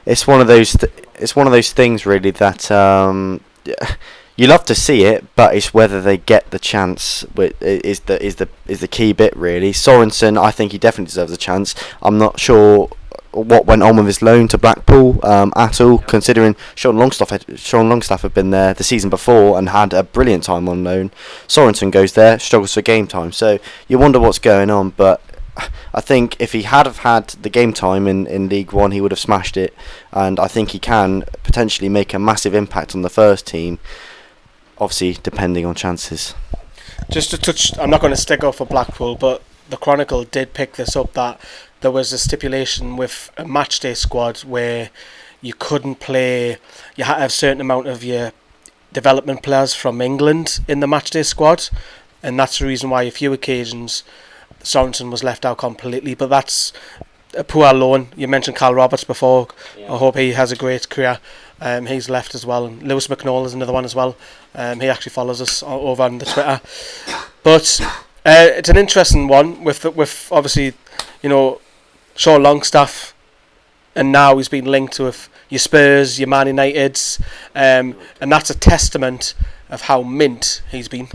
It's one of those things really that you love to see it, but it's whether they get the chance is the key bit really. Sorensen, I think he definitely deserves a chance. I'm not sure what went on with his loan to Blackpool at all, considering Sean Longstaff had been there the season before and had a brilliant time on loan. Sorensen goes there, struggles for game time, so you wonder what's going on. But I think if he had have had the game time in League One, he would have smashed it, and I think he can potentially make a massive impact on the first team, obviously depending on chances. Just to touch, I'm not going to stick up for Blackpool, but the Chronicle did pick this up that there was a stipulation with a matchday squad where you couldn't play, you had to have a certain amount of your development players from England in the matchday squad, and that's the reason why a few occasions Sorensen was left out completely. But that's a poor loan. You mentioned Carl Roberts before. I hope he has a great career. He's left as well, and Lewis McNall is another one as well. He actually follows us over on the Twitter. But it's an interesting one with obviously, Sean Longstaff, and now he's been linked with your Spurs, your Man Uniteds, and that's a testament of how mint he's been.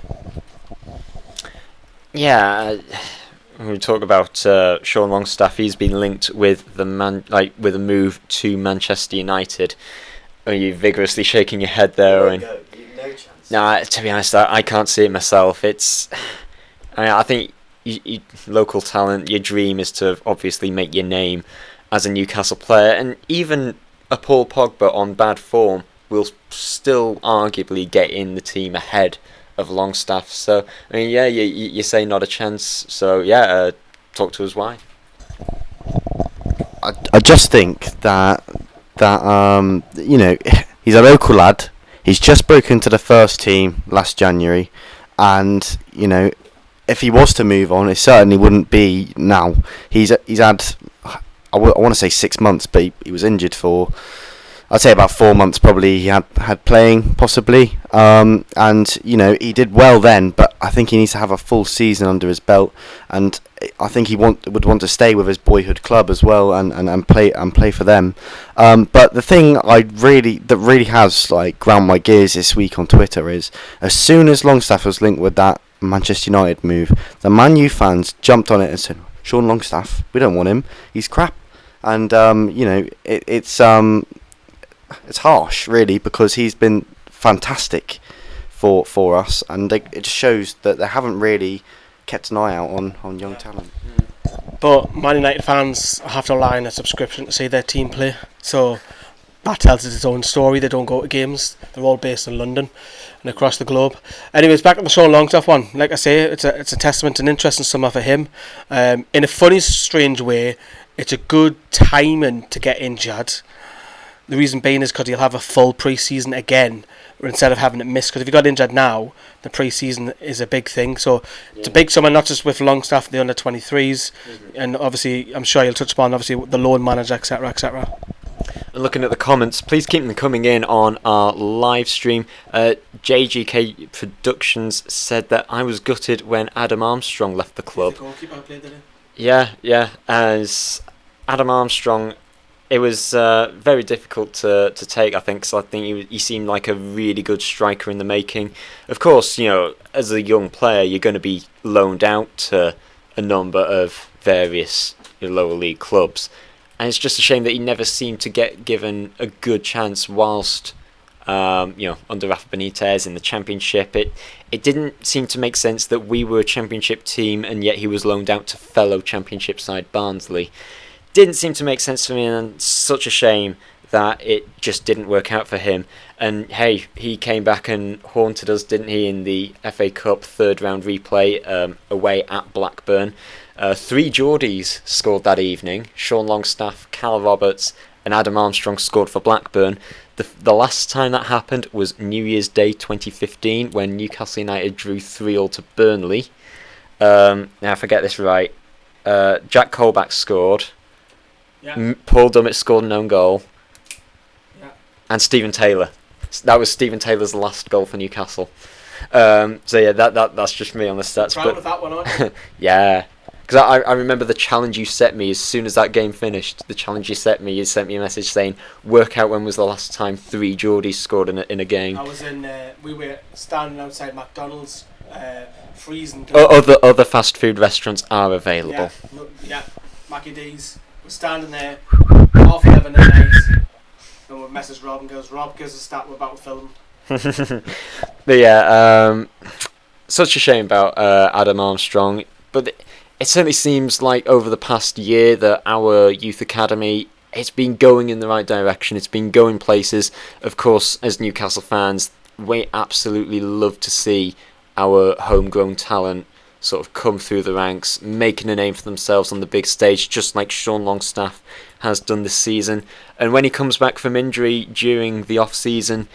Yeah, when we talk about Sean Longstaff, he's been linked with with a move to Manchester United. Are you vigorously shaking your head there, Owen? No chance. Nah, to be honest, I can't see it myself. I think local talent, your dream is to obviously make your name as a Newcastle player, and even a Paul Pogba on bad form will still arguably get in the team ahead of Longstaff. So, I mean, you say not a chance, so talk to us why. I just think that he's a local lad. He's just broken into the first team last January, and if he was to move on, it certainly wouldn't be now. He's had I want to say 6 months, but he was injured for, I'd say about 4 months probably. He had playing possibly, and he did well then. But I think he needs to have a full season under his belt, and I think he would want to stay with his boyhood club as well and play for them. But the thing that really has ground my gears this week on Twitter is, as soon as Longstaff was linked with that Manchester United move, the Man U fans jumped on it and said, Sean Longstaff, we don't want him, he's crap. And it's harsh really, because he's been fantastic for us, and it just shows that they haven't really kept an eye out on young talent. But Man United fans have to rely on a subscription to see their team play, so that tells us its own story. They don't go to games, they're all based in London and across the globe. Anyways, back to the Sean Longstaff one. Like I say, it's a testament, an interesting summer for him. In a funny, strange way, it's a good timing to get injured, The reason being is because he'll have a full pre-season again, instead of having it missed. Because if he got injured now, the pre-season is a big thing. So it's a big summer, not just with Longstaff, the under-23s, and obviously, I'm sure you'll touch upon obviously the loan manager, etc., etc. And looking at the comments, please keep them coming in on our live stream. JGK Productions said that I was gutted when Adam Armstrong left the club. Yeah. As Adam Armstrong, it was very difficult to take, I think. So I think he seemed like a really good striker in the making. Of course, as a young player, you're going to be loaned out to a number of various lower league clubs. And it's just a shame that he never seemed to get given a good chance whilst, under Rafa Benitez in the Championship. It didn't seem to make sense that we were a Championship team and yet he was loaned out to fellow Championship side Barnsley. Didn't seem to make sense for me, and such a shame that it just didn't work out for him. And hey, he came back and haunted us, didn't he, in the FA Cup third round replay away at Blackburn. 3 Geordies scored that evening. Sean Longstaff, Cal Roberts and Adam Armstrong scored for Blackburn. The last time that happened was New Year's Day 2015 when Newcastle United drew 3-3 to Burnley. Now if I get this right, Jack Colback scored. Yeah. Paul Dummett scored an own goal. Yeah. And Stephen Taylor. That was Stephen Taylor's last goal for Newcastle. So yeah, that's just me on the stats. Proud of that one, aren't you? Yeah. Because I remember the challenge you set me as soon as that game finished. The challenge you sent me a message saying, work out when was the last time 3 Geordies scored in a game. I was we were standing outside McDonald's, freezing. Other fast food restaurants are available. Yeah, Mackie D's. We're standing there, 11:30 at night, and we message Rob and goes, Rob, gives a stat we're about to film. But yeah, such a shame about Adam Armstrong. But it certainly seems like over the past year that our youth academy, it's been going in the right direction. It's been going places. Of course, as Newcastle fans, we absolutely love to see our homegrown talent sort of come through the ranks, making a name for themselves on the big stage, just like Sean Longstaff has done this season. And when he comes back from injury during the off-season,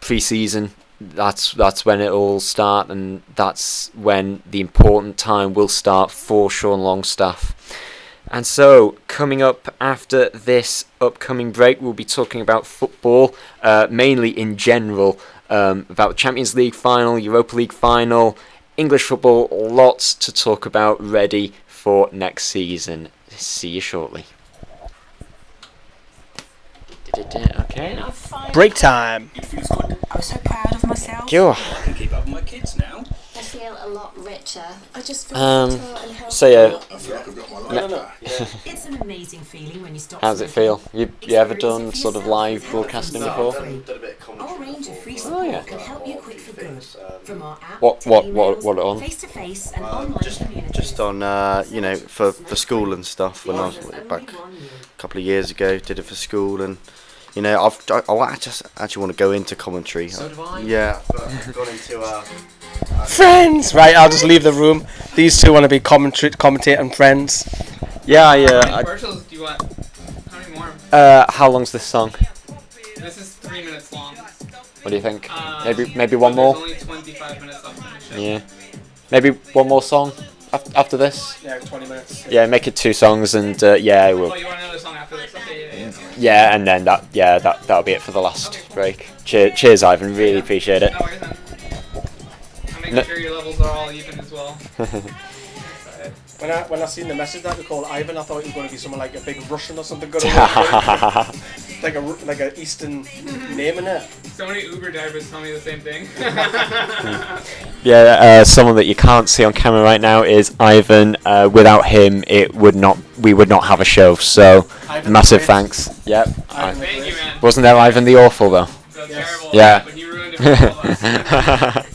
pre-season, that's when it will start, and that's when the important time will start for Sean Longstaff. And so, coming up after this upcoming break, we'll be talking about football, mainly in general, about the Champions League final, Europa League final, English football, lots to talk about, ready for next season. See you shortly. Okay. Break time. I was so proud of myself. Sure. I can keep up with my kids now. I feel a lot richer. I just feel Um, better and healthier. So yeah, I feel like I've got my life. It's an amazing feeling when you stop. how's it feel? You ever done sort of live broadcasting before? Our range of free Oh, support yeah. can help you quit for good. From our app What to what emails, what on? face-to-face and online communities. Just on, for school and stuff. When I was back a couple of years ago, did it for school, and I just actually want to go into commentary. So do I. Yeah, but I've gone into Friends! Right, I'll just leave the room. These two want to be commentating friends. Yeah, How many yeah. commercials do you want? How many more? How long's this song? This is 3 minutes long. What do you think? Maybe one more. There's only 25 minutes left in the show. Yeah. Maybe one more song after this. Yeah, 20 minutes. Yeah, make it 2 songs, and yeah, we'll. Oh, you want another song after this? Okay, yeah. Yeah, and then that'll be it for the last break. Cheers, Ivan. Really appreciate it. No worries, man. I'm making sure your levels are all even as well. When I seen the message that we called Ivan, I thought it was going to be someone like a big Russian or something. like a Eastern name in it. So many Uber drivers tell me the same thing. Yeah, someone that you can't see on camera right now is Ivan. Without him, we would not have a show. So, Ivan massive the thanks. Yep. Thank you, man. Wasn't there Ivan the Awful though? That's terrible. Yeah. But you ruined it for all of us.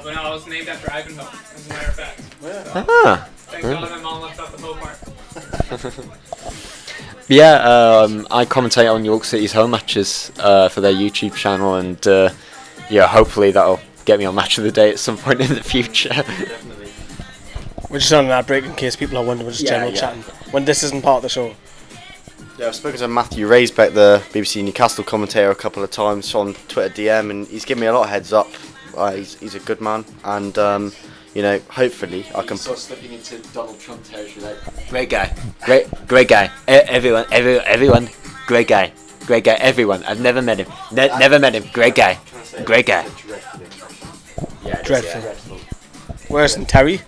But no, I was named after Ivanhoe, as a matter of fact. So, Ah. thank God my mom left out the whole part. Yeah, I commentate on York City's home matches for their YouTube channel, and hopefully that'll get me on Match of the Day at some point in the future. Definitely. We're just on an ad break in case people are wondering. We're just general chatting. When this isn't part of the show. Yeah, I've spoken to Matthew Raisbeck, the BBC Newcastle commentator, a couple of times on Twitter DM, and he's given me a lot of heads up. He's a good man, and hopefully I can. Sort of slipping into Donald Trump territory, like great guy, great guy, everyone, great guy, everyone. I've never met him, never met him. Great guy. Yeah, Dreadful. Worse than Terry.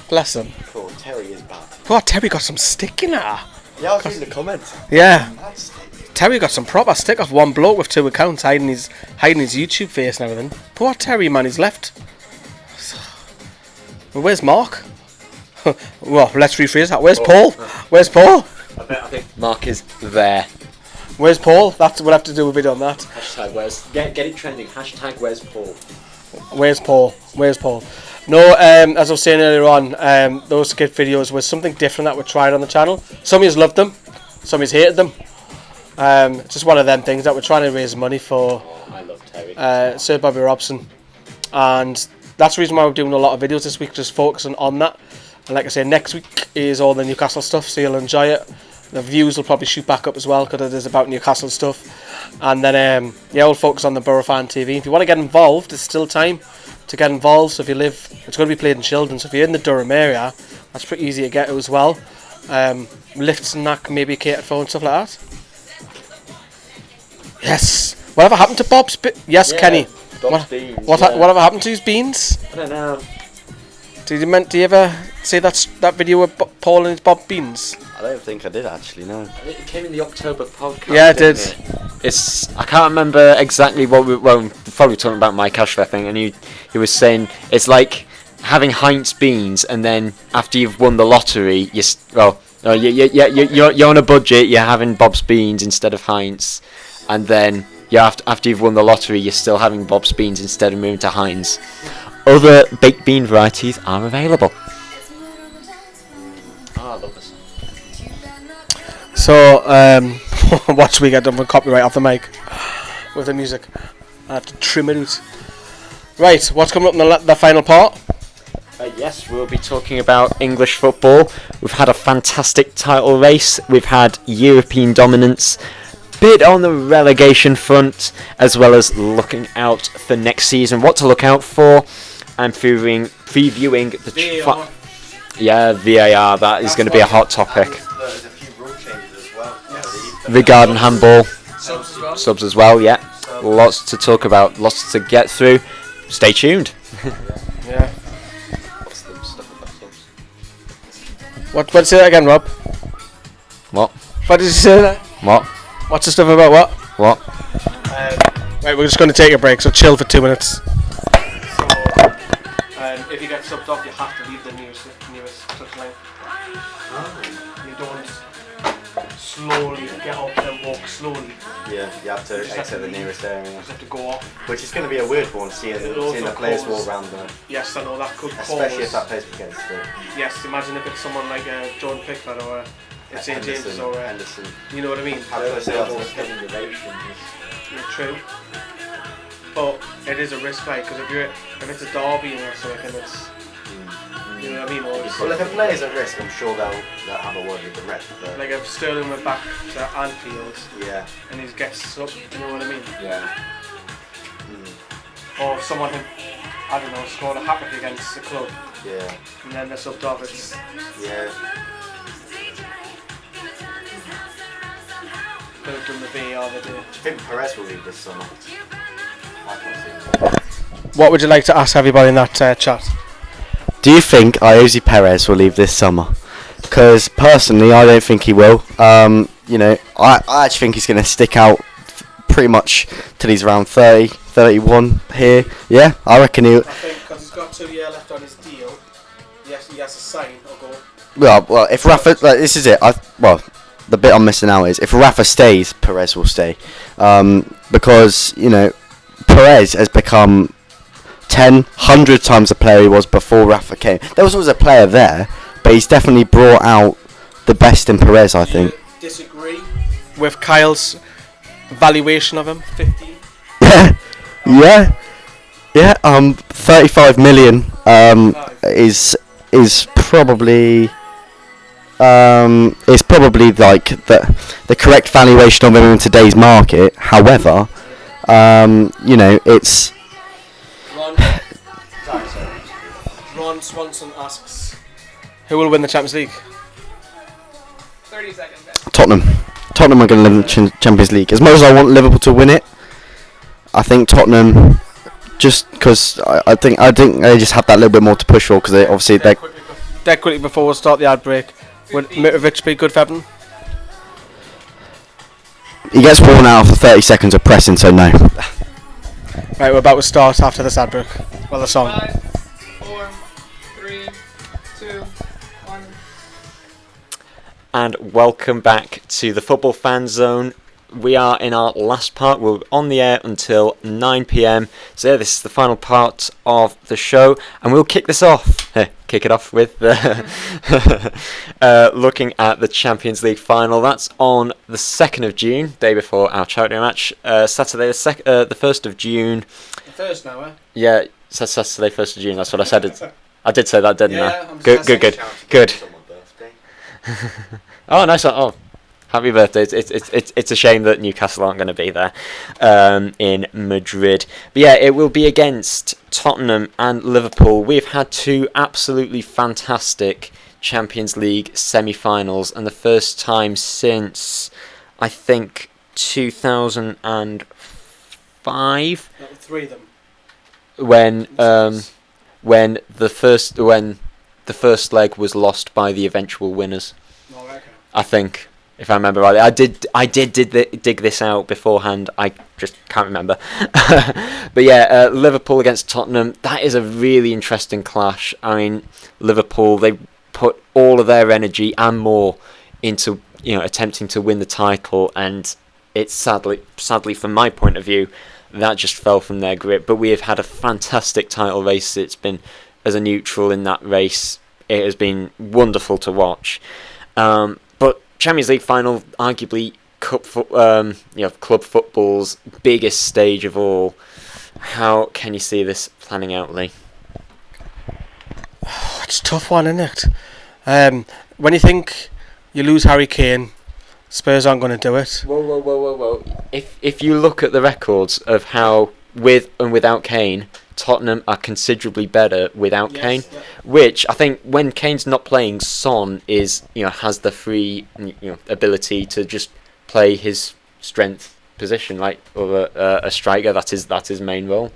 Bless him. Cool. Terry is bad. Oh, Terry got some stick in her. Yeah, I was reading the comments. Yeah. Terry got some proper stick off one bloke with 2 accounts, hiding his YouTube face and everything. Poor Terry, man, he's left. Well, where's Mark? Well, let's rephrase that. Where's Paul? Where's Paul? I think Mark is there. Where's Paul? We'll have to do a video on that. Hashtag where's get it trending. Hashtag where's Paul? Where's Paul? Where's Paul? No, as I was saying earlier on, those skit videos was something different that we tried on the channel. Some of you loved them, some of you hated them. It's just one of them things that we're trying to raise money for. I love Terry. Sir Bobby Robson, and that's the reason why we're doing a lot of videos this week, just focusing on that. And like I say, next week is all the Newcastle stuff, so you'll enjoy it. The views will probably shoot back up as well because it is about Newcastle stuff. And then we'll focus on the Boro Fan TV. If you want to get involved, there's still time to get involved. So if you live, it's going to be played in Children, so if you're in the Durham area, that's pretty easy to get to as well. Lifts and that can maybe catered for and stuff like that. Yes. Whatever happened to Bob's yes, yeah, Kenny. Bob's beans. Whatever happened to his beans? I don't know. Do you ever see that video with Paul and his Bob beans? I don't think I did actually. No. It came in the October podcast. Yeah, it did. I can't remember exactly what we were probably talking about Mike Ashley, I think, and he was saying it's like having Heinz beans, and then after you've won the lottery, you're on a budget, you're having Bob's beans instead of Heinz, and then after you've won the lottery, you're still having Bob's beans instead of moving to Heinz. Other baked bean varieties are available. I love this. So, watch we get done with copyright off the mic with the music. I have to trim it out. Right, what's coming up in the final part? Yes, we'll be talking about English football. We've had a fantastic title race. We've had European dominance. Bit on the relegation front, as well as looking out for next season. What to look out for. I'm previewing the VAR. That is going to be a hot topic. There's a few rule changes as well. Regarding handball, subs as well. Yeah, lots to talk about, lots to get through. Stay tuned. Yeah. What's it again, Rob? What? What did you say there? What? What's the stuff about what? What? Right, we're just going to take a break, so chill for 2 minutes. If you get subbed off, you have to leave the nearest touch line. You don't slowly get up and walk slowly. Yeah, you have to exit the nearest area. You just have to go off. Which is going to be a weird one, seeing the players walk around there. Yes, I know that could cause. Especially if that plays against it. Yes, imagine if it's someone like John Pickford or St James or Henderson. You know what I mean? True. But it is a risk, like, because if it's a derby or something, and it's, you know what I mean? Well, if a player's at risk, I'm sure they'll have a word with the rest. Like if Sterling went back to Anfield, yeah, and he gets up, you know what I mean? Yeah. Or if someone had, I don't know, scored a hat-trick against the club, yeah, and then they're subbed off, it's yeah. could have done the VAR the day. Do you think Perez will leave this summer? What would you like to ask everybody in that chat? Do you think Iosi Perez will leave this summer? Because personally, I don't think he will. I actually think he's going to stick out pretty much till he's around 30, 31 here. Yeah, I reckon he. I think because he's got 2 years left on his deal, he has to sign or go. Well, if Rafa, this is it. The bit I'm missing out is if Rafa stays, Perez will stay, because Perez has become 100 times the player he was before Rafa came. There was always a player there, but he's definitely brought out the best in Perez, I think. Disagree with Kyle's valuation of him? 15? Yeah. 35 million is probably is probably like the correct valuation of him in today's market. However, it's. Ron Swanson asks, who will win the Champions League? 30 seconds. Tottenham. Tottenham are going to win the Champions League. As much as I want Liverpool to win it, I think Tottenham, just because I think they just have that little bit more to push for, because they obviously Dead quickly before we start the ad break, would Mitrovic be good for Everton? He gets worn out after 30 seconds of pressing, so no. Right, we're about to start after this ad break. Well, the song. 5, 4, 3, 2, 1. And welcome back to the Football Fan Zone. We are in our last part. We're on the air until 9 p.m. So yeah, this is the final part of the show, and we'll kick this off. Kick it off with looking at the Champions League final. That's on the 2nd of June, day before our charity match. Saturday, the 1st of June. The first now, eh? Yeah, Saturday, 1st of June. That's what I said. I did say that, didn't I? Yeah, Good. Oh, nice one. Oh. Happy birthday. It's a shame that Newcastle aren't going to be there in Madrid. But yeah, it will be against Tottenham and Liverpool. We've had two absolutely fantastic Champions League semi-finals, and the first time since, I think, 2005. Three of them. When the first leg was lost by the eventual winners. Oh, okay. I think. If I remember rightly, I did dig this out beforehand. I just can't remember. But yeah, Liverpool against Tottenham. That is a really interesting clash. I mean, Liverpool, they put all of their energy and more into attempting to win the title, and it's sadly from my point of view, that just fell from their grip. But we have had a fantastic title race. It's been, as a neutral in that race, it has been wonderful to watch. But Champions League final, arguably club football's biggest stage of all. How can you see this planning out, Lee? It's a tough one, isn't it? When you think you lose Harry Kane, Spurs aren't going to do it. Whoa. If you look at the records of how, with and without Kane, Tottenham are considerably better without Kane, which I think when Kane's not playing, Son has the free ability to just play his strength position, like over a striker. That is his main role.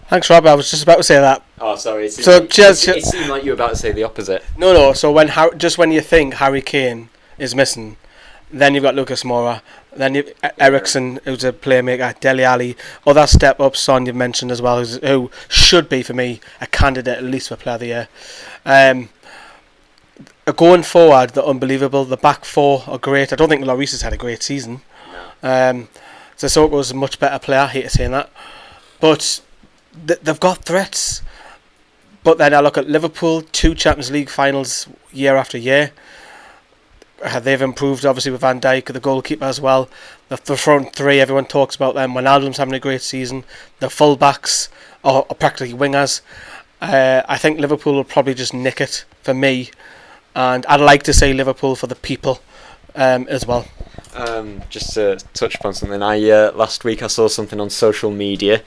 Thanks, Rob. I was just about to say that. Oh, sorry. It seemed like you were about to say the opposite. No. So when you think Harry Kane is missing, then you've got Lucas Moura, then you've Eriksen, who's a playmaker, Dele Alli, other step up, Son you've mentioned as well, who should be, for me, a candidate at least for Player of the Year. Going forward, they're unbelievable. The back four are great. I don't think Lloris has had a great season. Sissoko's a much better player, I hate to say that. But they've got threats. But then I look at Liverpool, 2 Champions League finals year after year. They've improved, obviously, with Van Dijk, the goalkeeper as well. The front three, everyone talks about them. Wijnaldum's having a great season. The full-backs are practically wingers. I think Liverpool will probably just nick it for me. And I'd like to say Liverpool for the people as well. Just to touch upon something, last week I saw something on social media.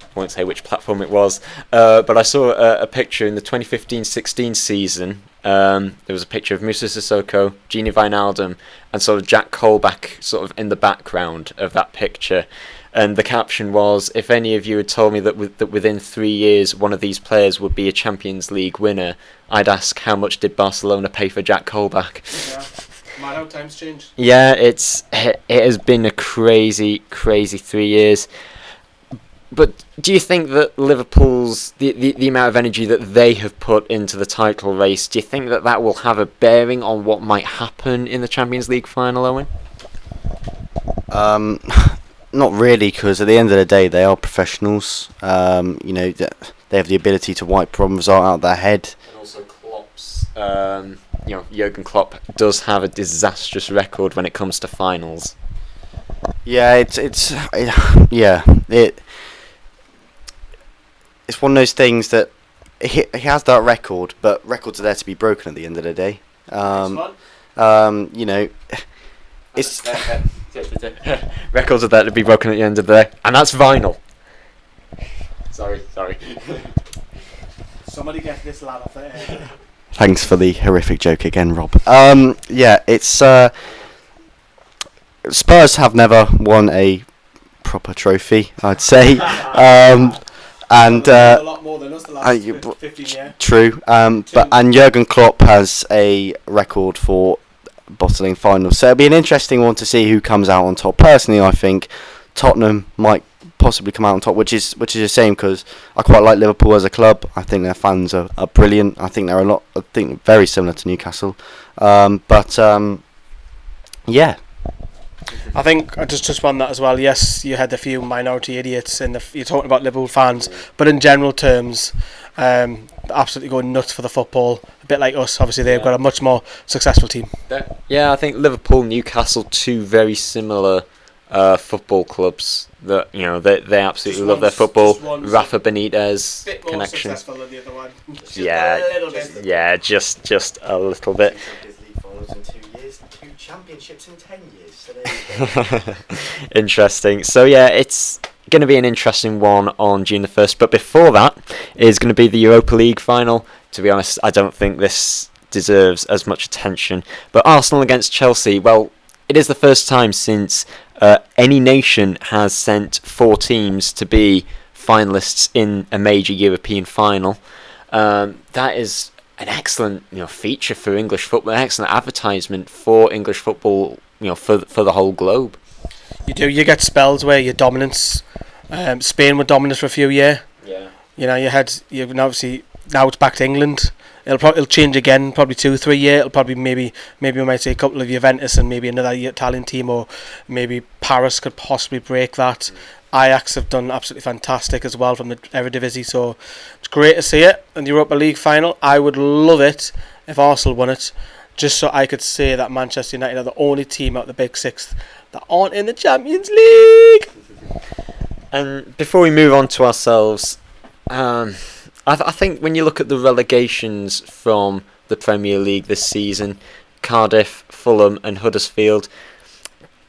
I won't say which platform it was, but I saw a picture in the 2015-16 season. There was a picture of Moussa Sissoko, Gini Wijnaldum, and sort of Jack Colback sort of in the background of that picture. And the caption was, if any of you had told me that within 3 years one of these players would be a Champions League winner, I'd ask how much did Barcelona pay for Jack Colback? Yeah, mad how times change. Yeah, it has been a crazy 3 years. But do you think that Liverpool's the amount of energy that they have put into the title race, do you think that will have a bearing on what might happen in the Champions League final, Owen? Not really, because at the end of the day, they are professionals. They have the ability to wipe problems out of their head. And also Klopp's, Jurgen Klopp does have a disastrous record when it comes to finals. Yeah, it's one of those things that he has that record, but records are there to be broken at the end of the day. You know, it's records are there to be broken at the end of the day, and that's vinyl. Sorry. Somebody get this lad off there. Thanks for the horrific joke again, Rob. Yeah, it's Spurs have never won a proper trophy, I'd say. And a lot more than us the last 15 years. True. And Jurgen Klopp has a record for bottling finals, so it'll be an interesting one to see who comes out on top. Personally, I think Tottenham might possibly come out on top, which is a shame because I quite like Liverpool as a club. I think their fans are brilliant. I think they're very similar to Newcastle. Yeah. I think I just on that as well. Yes, you had a few minority idiots you're talking about Liverpool fans, but in general terms, absolutely going nuts for the football. A bit like us, obviously they've got a much more successful team. Yeah, I think Liverpool, Newcastle, two very similar football clubs that they absolutely love their football. Rafa Benitez bit more connection. Successful than the other one. Just a little bit. In 2 years, 2 championships in 10 years. So there you go. Interesting. So yeah, it's going to be an interesting one on June the 1st. But before that is going to be the Europa League final. To be honest, I don't think this deserves as much attention. But Arsenal against Chelsea, well, it is the first time since any nation has sent 4 teams to be finalists in a major European final. That is an excellent feature for English football, an excellent advertisement for English football, for the whole globe. You get spells where your dominance, Spain were dominant for a few years. Yeah. Obviously now it's back to England. It'll change again, probably 2-3 years. It'll probably maybe we might say a couple of Juventus and maybe another Italian team, or maybe Paris could possibly break that. Ajax have done absolutely fantastic as well from the Eredivisie, so it's great to see it in the Europa League final. I would love it if Arsenal won it, just so I could say that Manchester United are the only team out of the Big Six that aren't in the Champions League. And before we move on to ourselves, I think when you look at the relegations from the Premier League this season, Cardiff, Fulham and Huddersfield,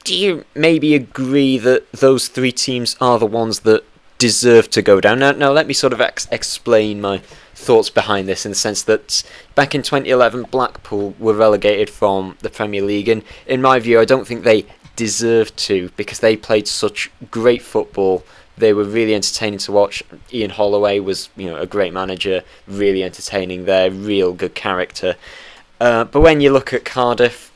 do you maybe agree that those 3 teams are the ones that deserve to go down? Now let me sort of explain my thoughts behind this, in the sense that back in 2011 Blackpool were relegated from the Premier League, and in my view I don't think they deserved to, because they played such great football. They were really entertaining to watch. Ian Holloway was a great manager, really entertaining there, real good character. But when you look at Cardiff,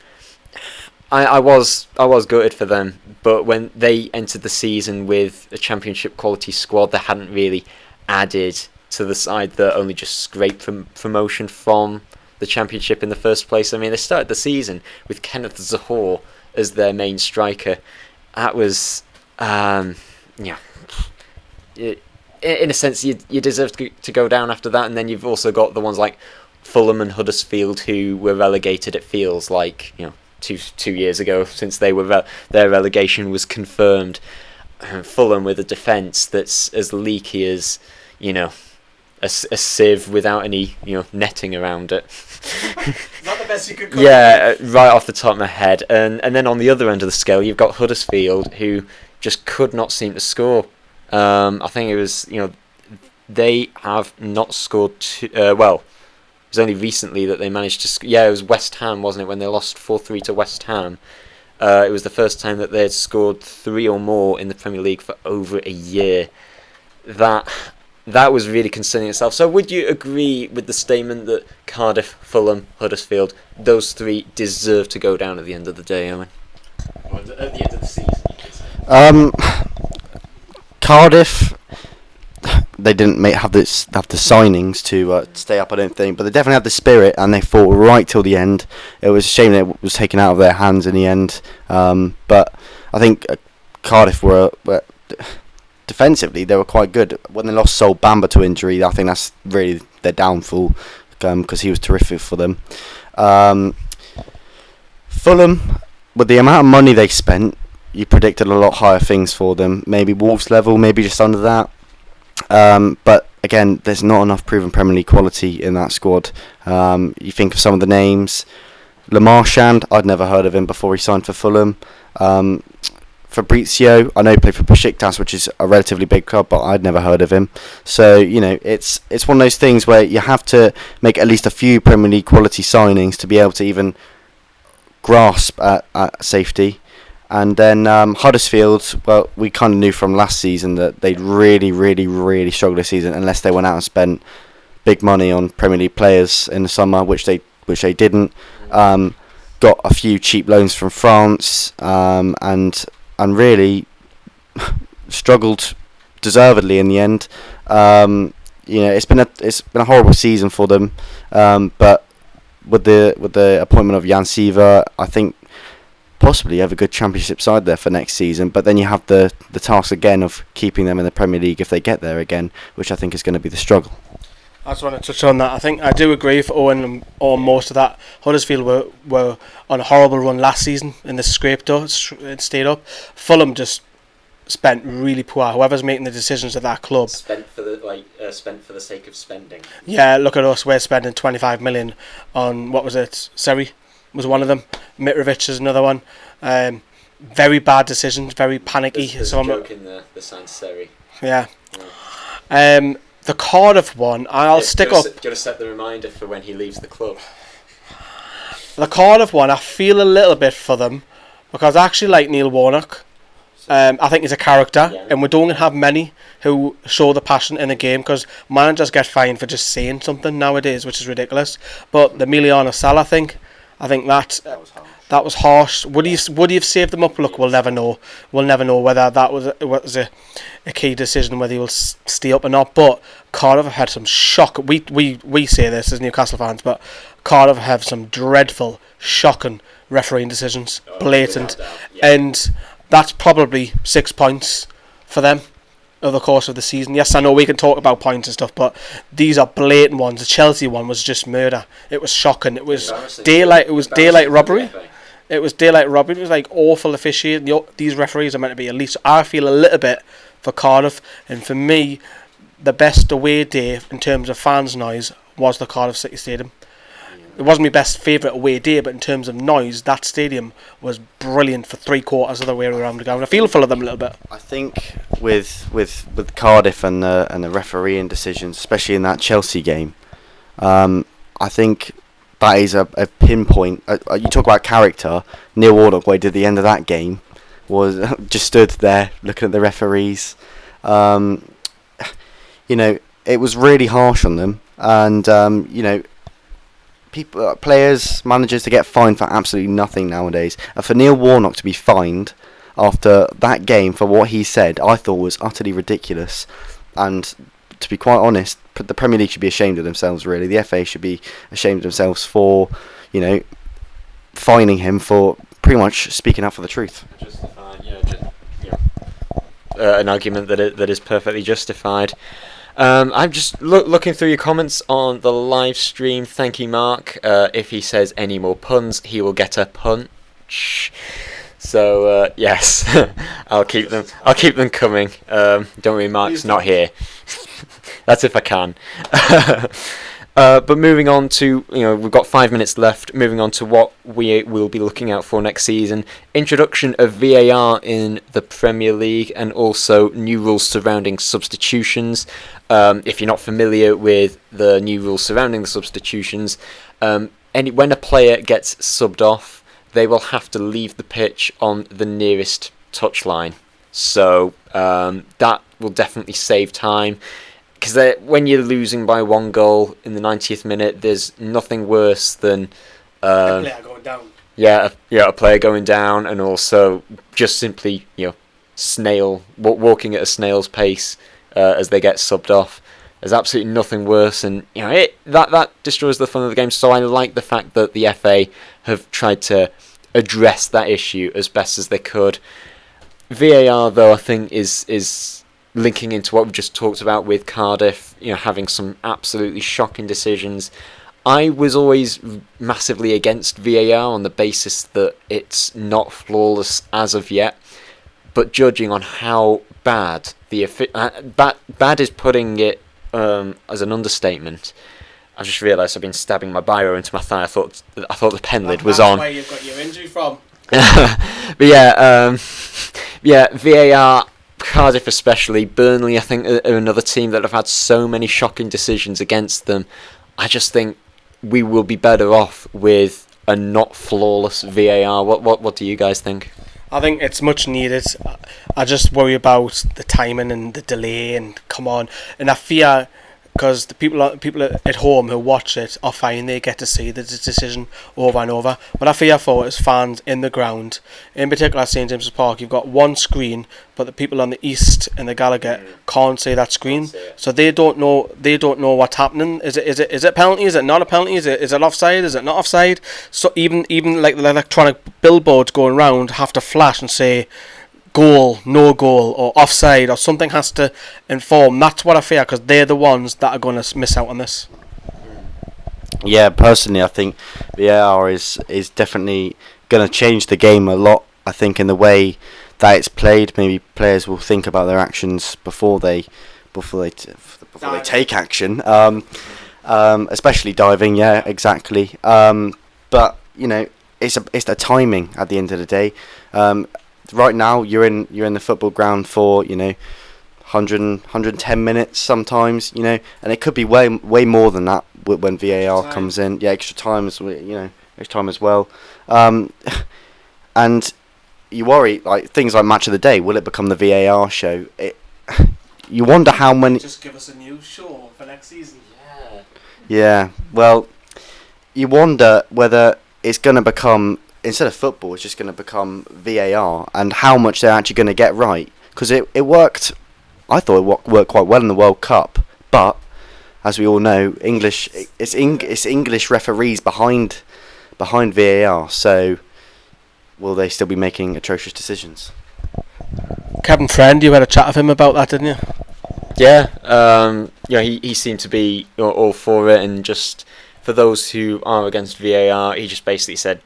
I was gutted for them, but when they entered the season with a championship quality squad, they hadn't really added to the side that only just scraped from promotion from the championship in the first place. I mean, they started the season with Kenneth Zahor as their main striker. That was, in a sense, you deserve to go down after that, and then you've also got the ones like Fulham and Huddersfield who were relegated. It feels like two years ago since they were their relegation was confirmed. Fulham with a defence that's as leaky as a sieve without any netting around it. Is that the best you could call it? Right off the top of my head. And then on the other end of the scale you've got Huddersfield, who just could not seem to score. I think it was they have not scored it was only recently that they managed to it was West Ham, wasn't it, when they lost 4-3 to West Ham. It was the first time that they had scored 3 or more in the Premier League for over a year. That was really concerning itself. So would you agree with the statement that Cardiff, Fulham, Huddersfield, those 3 deserve to go down at the end of the day, Owen? Or at the end of the season? Cardiff, they didn't have the signings to stay up, I don't think, but they definitely had the spirit, and they fought right till the end. It was a shame that it was taken out of their hands in the end, but I think Cardiff were defensively they were quite good. When they lost Sol Bamba to injury, I think that's really their downfall, because he was terrific for them. Fulham, with the amount of money they spent, you predicted a lot higher things for them. Maybe Wolves level, maybe just under that. But again, there's not enough proven Premier League quality in that squad. You think of some of the names. Le Marchand, I'd never heard of him before he signed for Fulham. Fabrizio, I know he played for Besiktas, which is a relatively big club, but I'd never heard of him. So, it's one of those things where you have to make at least a few Premier League quality signings to be able to even grasp at safety. And then Huddersfield, well, we kind of knew from last season that they'd really, really, really struggle this season unless they went out and spent big money on Premier League players in the summer, which they didn't. Got a few cheap loans from France, and really struggled deservedly in the end. It's been a horrible season for them, but with the appointment of Jan Siver, I think possibly you have a good Championship side there for next season. But then you have the task again of keeping them in the Premier League if they get there again, which I think is going to be the struggle. I just want to touch on that. I think I do agree with Owen on most of that. Huddersfield were on a horrible run last season and they scraped up, stayed up. Fulham just spent really poor. Whoever's making the decisions at that club spent for the sake of spending. Yeah, look at us. We're spending 25 million on, what was it? Seri was one of them. Mitrovic is another one. Very bad decisions. Very panicky. There's a joke in the sign Seri. Yeah. The Cardiff one, I'll stick up. Got to set the reminder for when he leaves the club. The Cardiff one, I feel a little bit for them because I actually like Neil Warnock. I think he's a character, and we don't have many who show the passion in a game because managers get fined for just saying something nowadays, which is ridiculous. But the Emiliano Sala thing, I think that was harsh. Would he have saved them up? Look, we'll never know. We'll never know whether that was a key decision, whether he will stay up or not. But Cardiff have had some shock. We say this as Newcastle fans, but Cardiff have some dreadful, shocking refereeing decisions, blatant, and that's probably 6 points for them over the course of the season. Yes, I know we can talk about points and stuff, but these are blatant ones. The Chelsea one was just murder. It was shocking. It was daylight. It was daylight robbery. It was daylight robbery. It was like awful officiating. These referees are meant to be elite. So I feel a little bit for Cardiff, and for me, the best away day in terms of fans' noise was the Cardiff City Stadium. It wasn't my best favourite away day, but in terms of noise, that stadium was brilliant for 3/4 of the way around the ground. I feel for them a little bit. I think with Cardiff and the refereeing decisions, especially in that Chelsea game, I think that is a pinpoint. You talk about character. Neil Warnock, what he did at the end of that game, was just stood there looking at the referees. It was really harsh on them, and people, players, managers to get fined for absolutely nothing nowadays. And for Neil Warnock to be fined after that game for what he said, I thought was utterly ridiculous. And to be quite honest, the Premier League should be ashamed of themselves, really. The FA should be ashamed of themselves for, fining him for pretty much speaking up for the truth. An argument that is perfectly justified. I'm just looking through your comments on the live stream. Thank you, Mark. If he says any more puns, he will get a punch. So yes, I'll keep them coming. Don't worry, Mark's not here. That's if I can. But moving on to, we've got 5 minutes left. Moving on to what we will be looking out for next season. Introduction of VAR in the Premier League and also new rules surrounding substitutions. If you're not familiar with the new rules surrounding the substitutions, when a player gets subbed off, they will have to leave the pitch on the nearest touchline. So that will definitely save time. Because when you're losing by 1 goal in the 90th minute, there's nothing worse than a player going down. Yeah, a player going down, and also just simply walking at a snail's pace as they get subbed off. There's absolutely nothing worse, and that destroys the fun of the game. So I like the fact that the FA have tried to address that issue as best as they could. VAR, though, I think is linking into what we've just talked about with Cardiff, having some absolutely shocking decisions. I was always massively against VAR on the basis that it's not flawless as of yet, but judging on how bad bad is putting it as an understatement. I've just realised I've been stabbing my biro into my thigh. I thought the pen lid was on. That's where you've got your injury from. But yeah, VAR, Cardiff especially, Burnley I think are another team that have had so many shocking decisions against them. I just think we will be better off with a not flawless VAR. What do you guys think? I think it's much needed. I just worry about the timing and the delay and come on. And I fear, because the people at home who watch it are fine, they get to see the decision over and over. But I fear for as fans in the ground, in particular at St James's Park, you've got one screen, but the people on the east and the Gallagher can't see that screen, so they don't know what's happening. Is it a penalty? Is it not a penalty? Is it offside? Is it not offside? So even like the electronic billboards going round have to flash and say goal, no goal, or offside, or something has to inform. That's what I fear, because they're the ones that are going to miss out on this. Yeah, personally, I think VAR is definitely going to change the game a lot. I think in the way that it's played, maybe players will think about their actions before they take action. Especially diving. Yeah, exactly. But you know, it's the timing at the end of the day. Right now, you're in the football ground for 110 minutes sometimes, and it could be way more than that when VAR comes in. Yeah, extra time as well. And you worry, like things like Match of the Day, will it become the VAR show? You wonder how many. Just give us a new show for next season. Yeah. Well, you wonder whether it's going to become, instead of football, it's just going to become VAR, and how much they're actually going to get right. Because it worked, I thought it worked quite well in the World Cup, but as we all know, it's English referees behind VAR. So will they still be making atrocious decisions? Kevin Friend, you had a chat with him about that, didn't you? Yeah, he seemed to be all for it, and just for those who are against VAR, he just basically said,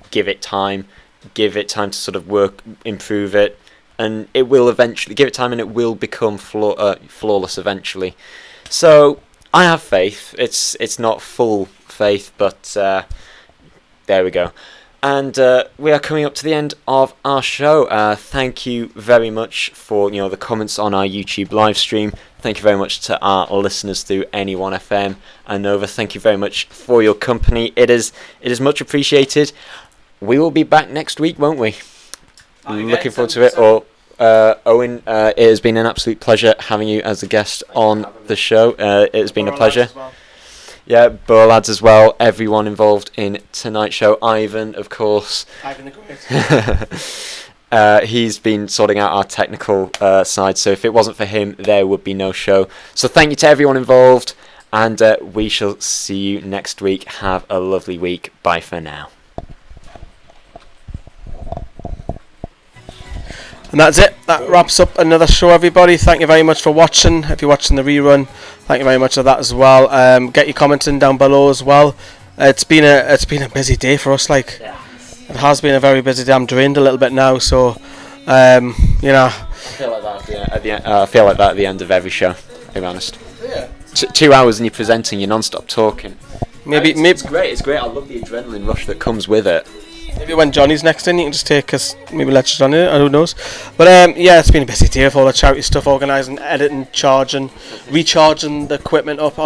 give it time to sort of work, improve it, and it will eventually, give it time and it will become flawless eventually. So I have faith. It's not full faith, but there we go. And we are coming up to the end of our show. Thank you very much for the comments on our YouTube live stream. Thank you very much to our listeners through NE1 FM and Nova. Thank you very much for your company. It is much appreciated. We will be back next week, won't we? Looking forward to it. Or Owen, it has been an absolute pleasure having you as a guest on the show. It has been a pleasure. Yeah, Boro lads as well, everyone involved in tonight's show. Ivan, of course. Ivan the Great. He's been sorting out our technical side, so if it wasn't for him, there would be no show. So thank you to everyone involved, and we shall see you next week. Have a lovely week. Bye for now. And that's it. That wraps up another show, everybody. Thank you very much for watching. If you're watching the rerun, thank you very much for that as well. Get your comments in down below as well. It's been a busy day for us. It has been a very busy day. I'm drained a little bit now, so I feel like that at the end of every show. To be honest. Yeah. 2 hours and you're presenting, you're non-stop talking. Maybe it's great. It's great. I love the adrenaline rush that comes with it. Maybe when Johnny's next in, you can just take us, maybe let Johnny, who knows. But it's been a busy day with all the charity stuff, organising, editing, charging, recharging the equipment up.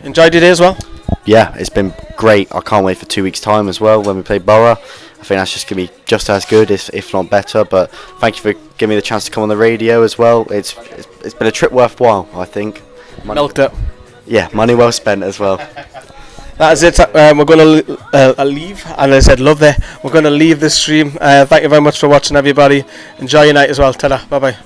Enjoyed your day as well? Yeah, it's been great. I can't wait for 2 weeks' time as well when we play Boro. I think that's just going to be just as good, if not better. But thank you for giving me the chance to come on the radio as well. It's been a trip worthwhile, I think. Milked it. Yeah, money well spent as well. That is it. We're going to leave, and I said love there. We're going to leave the stream. Thank you very much for watching, everybody. Enjoy your night as well. Ta-da. Bye-bye.